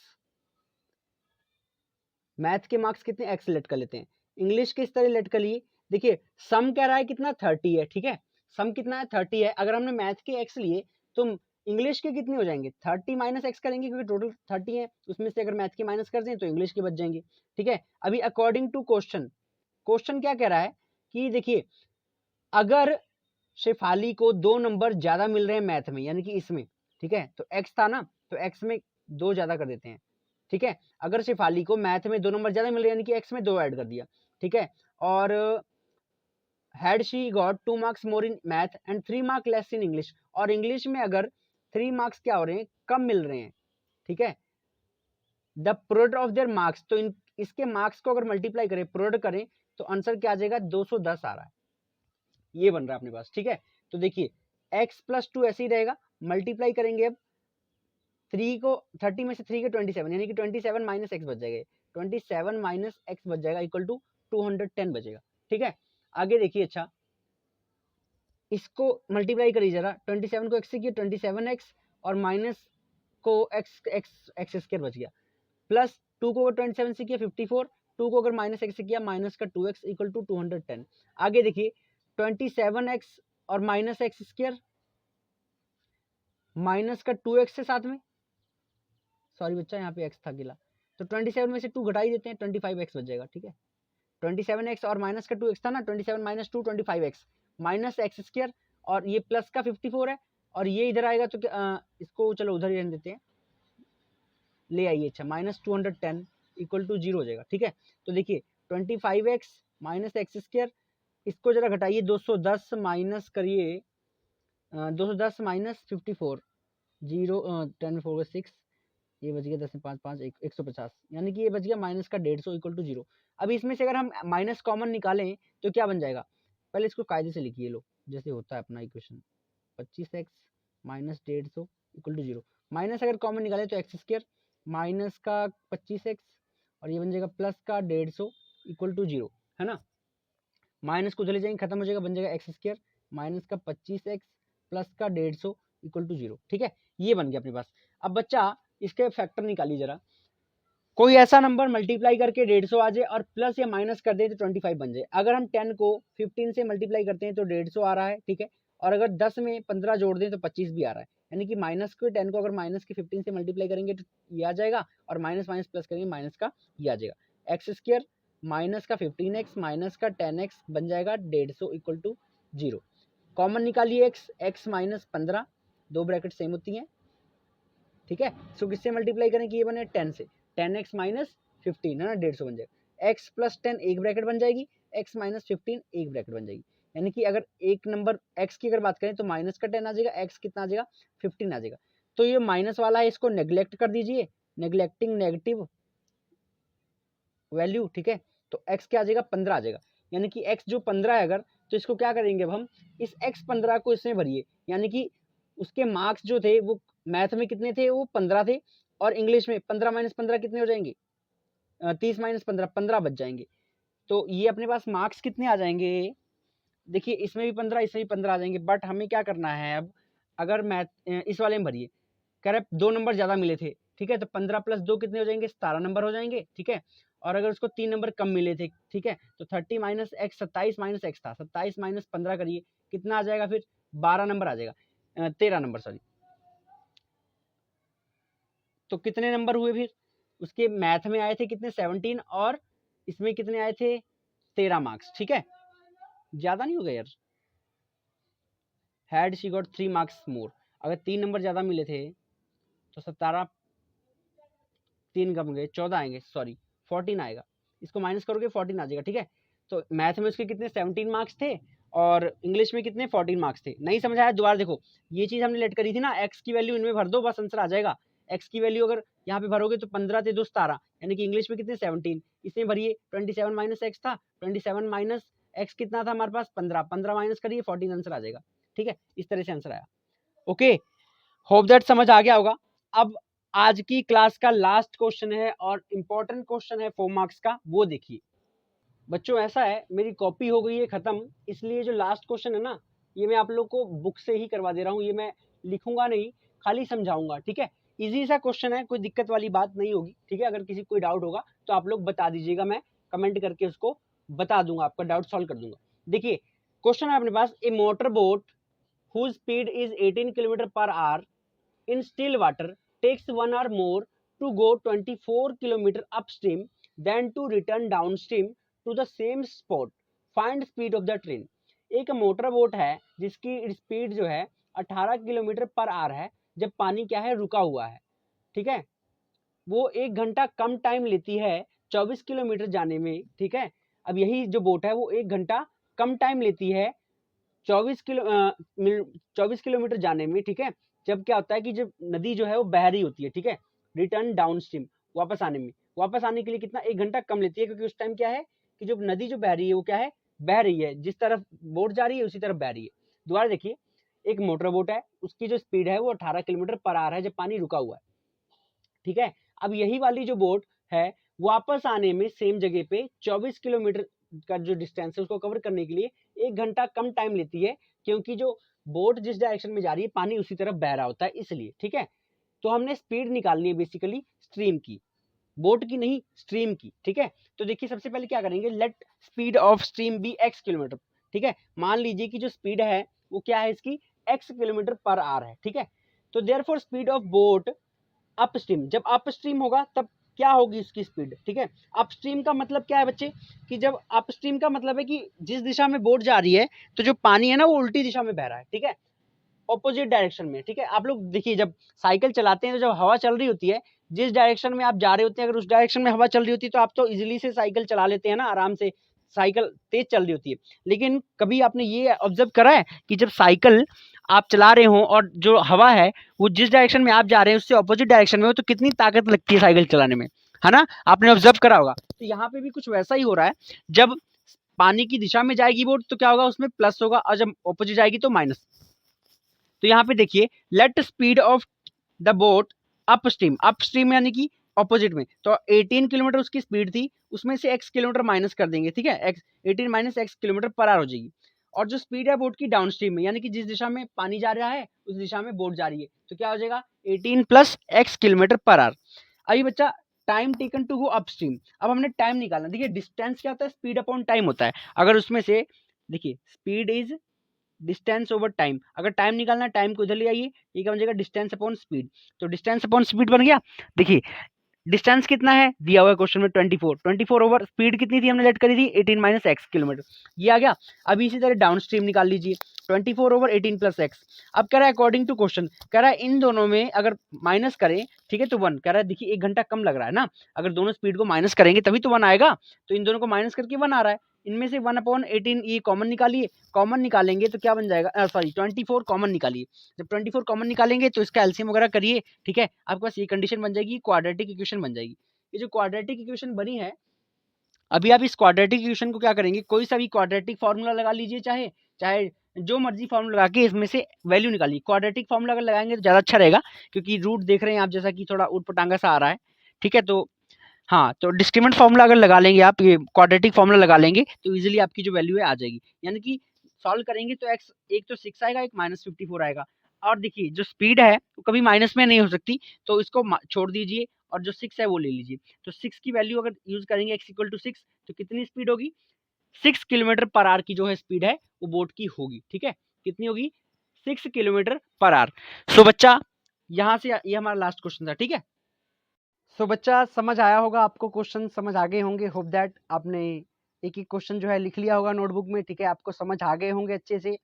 मैथ के मार्क्स कितने, एक्स लेट कर लेते हैं, इंग्लिश के इस तरह लेट कर लिए, देखिए सम कह रहा है कितना 30 है, ठीक है, सम कितना है 30 है। अगर हमने मैथ के एक्स लिए तो इंग्लिश के कितने हो जाएंगे, 30 माइनस एक्स करेंगे क्योंकि टोटल 30 है, उसमें से अगर मैथ के माइनस कर दें तो इंग्लिश के बच जाएंगे, ठीक है। अभी अकॉर्डिंग टू क्वेश्चन, क्वेश्चन क्या कह रहा है कि देखिए अगर शेफाली को 2 नंबर ज्यादा मिल रहे हैं मैथ में, यानी कि इसमें, ठीक है, तो एक्स था ना, तो एक्स में 2 ज्यादा कर देते हैं, ठीक है। अगर शेफाली को मैथ में 2 नंबर ज्यादा मिल रहे हैं, यानी कि एक्स में 2 ऐड कर दिया, ठीक है। और had she got 2 marks more in math and 3 mark less in English, और इंग्लिश में अगर 3 मार्क्स क्या हो रहे हैं, कम मिल रहे हैं, ठीक है। The product of their marks, तो इसके मार्क्स को अगर मल्टीप्लाई करें, प्रोडक्ट करें, तो आंसर क्या आ जाएगा, 210 आ रहा है, ये बन रहा है अपने पास, ठीक है। तो देखिए x प्लस 2 ऐसे ही रहेगा, मल्टीप्लाई करेंगे अब 3 को, 30 में से 3 के 27, यानी कि 27 माइनस एक्स बच जाएगा, 27 माइनस एक्स बच जाएगा इक्वल टू 210 बचेगा, ठीक है। आगे देखिए, अच्छा इसको मल्टीप्लाई करिए जरा, 27 को x से किया 27x, और माइनस को x स्क्वायर बच गया, प्लस 2 को अगर 27 से किया 54, 2 को अगर माइनस x से किया माइनस का 2x इक्वल टू 210। आगे देखिए 27x और माइनस एक्स स्क्वायर, माइनस का 2x से साथ में, सॉरी बच्चा यहाँ पे x था गिला, तो 27 में से 2 घटा ही देते हैं, 25x बच जाएगा, ठीक है। 27x और माइनस का 2x था ना, 27 minus 2 25x minus x square, और ये प्लस का 54 है, और ये इधर आएगा तो इसको चलो उधर ही रहने देते हैं, ले आइए, अच्छा माइनस 210 इक्वल टू 0 हो जाएगा, ठीक है। तो देखिए 25x माइनस एक्स स्क्वायर, इसको जरा घटाइए, 210 माइनस करिए 210 माइनस 54, 0 10 4 6, ये बच गया 10 में 5 5 150, यानी कि ये बच गया माइनस का 150 इक्वल टू 0। अब इसमें से अगर हम माइनस कॉमन निकालें तो क्या बन जाएगा, पहले इसको कायदे से लिखिए, लो जैसे होता है अपना equation, 25x minus 150 equal to 0, minus अगर कॉमन निकालें तो एक्स स्क्वायर माइनस का 25x, और ये बन जाएगा प्लस का 150 इक्वल टू 0, है ना। माइनस को चले जाएंगे, खत्म हो जाएगा, बन जाएगा एक्स स्क्वायर माइनस का 25x प्लस का 150 इक्वल टू 0, ठीक है, ये बन गया अपने पास। अब बच्चा इसके फैक्टर निकालिए जरा, कोई ऐसा नंबर मल्टीप्लाई करके 150 आ जाए और प्लस या माइनस कर दे तो 25 बन जाए। अगर हम 10 को 15 से मल्टीप्लाई करते हैं तो 150 आ रहा है, ठीक है, और अगर 10 में 15 जोड़ दें तो 25 भी आ रहा है, यानी कि माइनस को 10 को अगर माइनस के 15 से मल्टीप्लाई करेंगे तो ये आ जाएगा, और माइनस माइनस प्लस करेंगे माइनस का ये आ जाएगा, एक्स स्क्वायर माइनस का 15x माइनस का 10x बन जाएगा 150 इक्वल टू 0। कॉमन निकालिए एक्स माइनस 15, दो ब्रैकेट सेम होती हैं, ठीक है। सो किससे मल्टीप्लाई करें कि ये बने 10 से, 10x माइनस 15 है ना, 150 बन जाएगा, x प्लस 10 एक ब्रैकेट बन जाएगी, x माइनस 15 एक ब्रैकेट बन जाएगी, यानी कि अगर एक नंबर x की अगर बात करें तो माइनस का 10 आ जाएगा, x कितना आ जाएगा 15 आ जाएगा। तो ये माइनस वाला है, इसको नेग्लेक्ट कर दीजिए, नेग्लेक्टिंग नेगेटिव वैल्यू, ठीक है। तो x क्या आ जाएगा 15 आ जाएगा, यानी कि x जो 15 है अगर, तो इसको क्या करेंगे अब हम, इस x 15 को इसमें भरिए, यानी कि उसके मार्क्स जो थे वो मैथ में कितने थे, वो 15 थे, और इंग्लिश में 15 माइनस 15 कितने हो जाएंगे, 30 माइनस 15 15 बच जाएंगे। तो ये अपने पास मार्क्स कितने आ जाएंगे, देखिए इसमें भी 15 इसमें भी 15 आ जाएंगे, बट हमें क्या करना है अब, अगर मैथ इस वाले में भरिए, कह रहे 2 नंबर ज्यादा मिले थे, ठीक है, तो 15 प्लस 2 कितने हो जाएंगे, 17 नंबर हो जाएंगे, ठीक है। और अगर उसको 3 नंबर कम मिले थे, ठीक है, तो 30 माइनस एक्स 27 माइनस एक्स था, 27 माइनस 15 करिए कितना आ जाएगा, फिर 12 नंबर आ जाएगा, 13 नंबर सॉरी। तो कितने नंबर हुए फिर उसके मैथ में आए थे कितने 17, और इसमें कितने आए थे 13 मार्क्स, ठीक है, ज्यादा नहीं हो गया यार। Had she got 3 marks more, अगर 3 नंबर ज्यादा मिले थे तो 17 3 कम गए 14 आएंगे, सॉरी 14 आएगा, इसको माइनस करोगे 14 आ जाएगा, ठीक है। तो मैथ में उसके कितने 17 मार्क्स थे, और इंग्लिश में कितने 14 मार्क्स थे। नहीं समझ आया दोबारा देखो, ये चीज हमने लेट करी थी ना, एक्स की वैल्यू इनमें भर दो बस आंसर आ जाएगा। एक्स की वैल्यू अगर यहाँ पे भरोगे तो 15 थे 2 17, यानी कि इंग्लिश में कितने 17, इसमें भरिए 27 माइनस एक्स था, 27 माइनस एक्स कितना था हमारे पास 15, 15 माइनस करिए 14 आंसर आ जाएगा, ठीक है, इस तरह से आंसर आया। ओके, होप दैट समझ आ गया होगा। अब आज की क्लास का लास्ट क्वेश्चन है और इम्पोर्टेंट क्वेश्चन है 4 मार्क्स का, वो देखिए बच्चों। ऐसा है मेरी कॉपी हो गई है खत्म, इसलिए जो लास्ट क्वेश्चन है ना, ये मैं आप लोग को बुक से ही करवा दे रहा हूँ, ये मैं लिखूंगा नहीं, खाली समझाऊंगा, ठीक है। इजी सा क्वेश्चन है, कोई दिक्कत वाली बात नहीं होगी, ठीक है। अगर किसी कोई डाउट होगा तो आप लोग बता दीजिएगा, मैं कमेंट करके उसको बता दूंगा, आपका डाउट सॉल्व कर दूंगा। देखिए क्वेश्चन है अपने पास, a motor boat whose speed is 18 km per hour in still water takes 1 hour more to go 24 km upstream than to return downstream to the same spot. Find speed of the train. एक motor boat है जिसकी speed जो है 18 kilometre per our है जब पानी क्या है, रुका हुआ है, ठीक है। वो 1 घंटा कम टाइम लेती है 24 किलोमीटर जाने में, ठीक है। अब यही जो बोट है वो 1 घंटा कम टाइम लेती है 24 किलोमीटर जाने में, ठीक है। जब क्या होता है कि जब नदी जो है वो बह रही होती है, ठीक है, रिटर्न डाउन स्ट्रीम, वापस आने में, वापस आने के लिए कितना 1 घंटा कम लेती है, क्योंकि उस टाइम क्या है कि जो नदी जो बह रही है वो क्या है, बह रही है, जिस तरफ बोट जा रही है उसी तरफ बह रही है। दोबारा देखिए, एक मोटर बोट है, उसकी जो स्पीड है वो 18 किलोमीटर पर आवर है जब पानी रुका हुआ है, ठीक है। अब यही वाली जो बोट है वापस आने में सेम जगह पे 24 किलोमीटर का जो डिस्टेंस है उसको कवर करने के लिए 1 घंटा कम टाइम लेती है, क्योंकि जो बोट जिस डायरेक्शन में जा रही है पानी उसी तरफ बह रहा होता है, इसलिए, ठीक है। तो हमने स्पीड निकालनी है बेसिकली स्ट्रीम की, बोट की नहीं, स्ट्रीम की, ठीक है। तो देखिए सबसे पहले क्या करेंगे, let speed of stream be x kilometre, ठीक है। मान लीजिए कि जो स्पीड है वो क्या है इसकी, x किलोमीटर पर आवर है, ठीक है। तो therefore speed of boat upstream, जब अपस्ट्रीम होगा तब क्या होगी इसकी स्पीड, ठीक है। अपस्ट्रीम का मतलब क्या है बच्चे, कि जब अपस्ट्रीम का मतलब है कि जिस दिशा में बोट जा रही है तो जो पानी है ना वो उल्टी दिशा में बह रहा है, ठीक है, ऑपोजिट डायरेक्शन में, ठीक है। आप लोग देखिए जब साइकिल चलाते हैं तो जब हवा चल रही होती है, जिस डायरेक्शन में आप जा रहे होते हैं अगर उस डायरेक्शन में हवा चल रही होती है तो आप तो इजीली से साइकिल चला लेते हैं ना, आराम से, साइकिल तेज चल रही होती है। लेकिन कभी आपने ये ऑब्जर्व करा है कि जब साइकिल आप चला रहे हो और जो हवा है वो जिस डायरेक्शन में आप जा रहे हैं उससे ऑपोजिट डायरेक्शन में हो तो कितनी ताकत लगती है साइकिल चलाने में, है ना, आपने ऑब्जर्व करा होगा। तो यहाँ पे भी कुछ वैसा ही हो रहा है, जब पानी की दिशा में जाएगी बोट तो क्या होगा, उसमें प्लस होगा, और जब ऑपोजिट जाएगी तो माइनस। तो यहाँ पे देखिए, late speed of the boat upstream, upstream यानी कि ऑपोजिट में, तो 18 किलोमीटर उसकी स्पीड थी, उसमें से x किलोमीटर माइनस कर देंगे, ठीक है, x 18 minus x kilometre per our हो जाएगी। और जो स्पीड है बोट की डाउन स्ट्रीम में, यानी कि जिस दिशा में पानी जा रहा है उस दिशा में बोट जा रही है, तो क्या हो जाएगा 18 plus x kilometre per hour. अभी बच्चा time taken to go upstream, अब हमने टाइम निकालना। देखिए डिस्टेंस क्या होता है, स्पीड अपॉन टाइम होता है। अगर उसमें से देखिए speed is distance over time, अगर टाइम निकालना है टाइम को इधर ले आइए, ये क्या बन जाएगा, डिस्टेंस अपॉन स्पीड। तो डिस्टेंस अपॉन स्पीड बन गया। देखिए डिस्टेंस कितना है दिया हुआ है क्वेश्चन में 24 ओवर स्पीड कितनी थी हमने लेट करी थी 18 माइनस एक्स किलोमीटर, ये आ गया। अभी इसी तरह डाउन स्ट्रीम निकाल लीजिए 24 ओवर 18 प्लस एक्स। अब कह रहा है अकॉर्डिंग टू क्वेश्चन, कह रहा है इन दोनों में अगर माइनस करें, ठीक है, तो 1, कह रहा है देखिए 1 घंटा कम लग रहा है ना, अगर दोनों स्पीड को माइनस करेंगे तभी तो 1 आएगा, तो इन दोनों को माइनस करके 1 आ रहा है। इनमें से 1/18 ये कॉमन निकालिए, कॉमन निकालेंगे तो क्या बन जाएगा, सॉरी 24 कॉमन निकालिए, जब 24 कॉमन निकालेंगे तो इसका एलसीएम वगैरह करिए, ठीक है, आपके पास ये कंडीशन बन जाएगी, क्वाड्रेटिक इक्वेशन बन जाएगी। ये जो क्वाड्रेटिक इक्वेशन बनी है, अभी आप इस क्वाड्रेटिक इक्वेशन को क्या करेंगे, कोई सा भी क्वाड्रेटिक फार्मूला लगा लीजिए, चाहे चाहे जो मर्जी फार्मूला लगा के इसमें से वैल्यू निकालिए। क्वाड्रेटिक फार्मूला अगर लगाएंगे तो ज़्यादा अच्छा रहेगा, क्योंकि रूट देख रहे हैं आप जैसा कि थोड़ा ऊट पटांगा सा आ रहा है, ठीक है। तो हाँ, तो डिस्क्रिमिनेंट फार्मूला अगर लगा लेंगे आप, ये क्वाड्रेटिक फार्मूला लगा लेंगे तो इजीली आपकी जो वैल्यू है आ जाएगी, यानी कि सॉल्व करेंगे तो एक्स एक तो 6 आएगा, एक -54 आएगा। और देखिए जो स्पीड है वो कभी माइनस में नहीं हो सकती, तो इसको छोड़ दीजिए और जो 6 है वो ले लीजिए। तो 6 की वैल्यू अगर यूज करेंगे x इक्वल टू 6, तो कितनी स्पीड होगी, 6 किलोमीटर पर आवर की जो है स्पीड है वो बोट की होगी, ठीक है, कितनी होगी, 6 किलोमीटर पर आवर। सो बच्चा यहाँ से ये हमारा लास्ट क्वेश्चन था, ठीक है। सो बच्चा समझ आया होगा आपको, क्वेश्चन समझ आ गए होंगे, होप दैट आपने एक एक क्वेश्चन जो है लिख लिया होगा नोटबुक में, ठीक है, आपको समझ आ गए होंगे अच्छे से।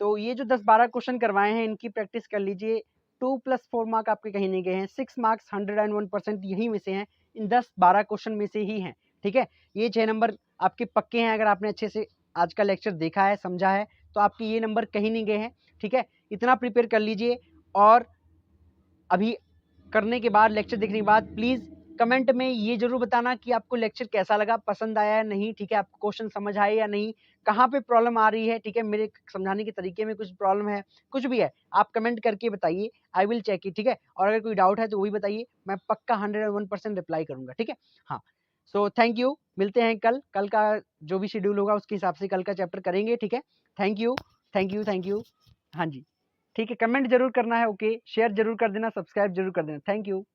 तो ये जो 10-12 क्वेश्चन करवाए हैं इनकी प्रैक्टिस कर लीजिए। 2+4 मार्क आपके कहीं नहीं गए हैं, 6 मार्क्स 101% यहीं में से हैं, इन 10-12 क्वेश्चन में से ही हैं, ठीक है। ये 6 नंबर आपके पक्के हैं, अगर आपने अच्छे से आज का लेक्चर देखा है, समझा है, तो आपके ये नंबर कहीं नहीं गए हैं, ठीक है। इतना प्रिपेयर कर लीजिए, और अभी करने के बाद, लेक्चर देखने के बाद प्लीज़ कमेंट में ये जरूर बताना कि आपको लेक्चर कैसा लगा, पसंद आया या नहीं, ठीक है, आपको क्वेश्चन समझ आए या नहीं, कहाँ पे प्रॉब्लम आ रही है, ठीक है, मेरे समझाने के तरीके में कुछ प्रॉब्लम है, कुछ भी है, आप कमेंट करके बताइए, आई विल चेक इट, ठीक है। और अगर कोई डाउट है तो वो भी बताइए, मैं पक्का 101% रिप्लाई करूंगा, ठीक है। हाँ, सो थैंक यू, मिलते हैं कल, कल का जो भी शेड्यूल होगा उसके हिसाब से कल का चैप्टर करेंगे, ठीक है। Thank you, thank you, thank you. हाँ जी, ठीक है, कमेंट जरूर करना है, ओके, शेयर जरूर कर देना, सब्सक्राइब जरूर कर देना, थैंक यू।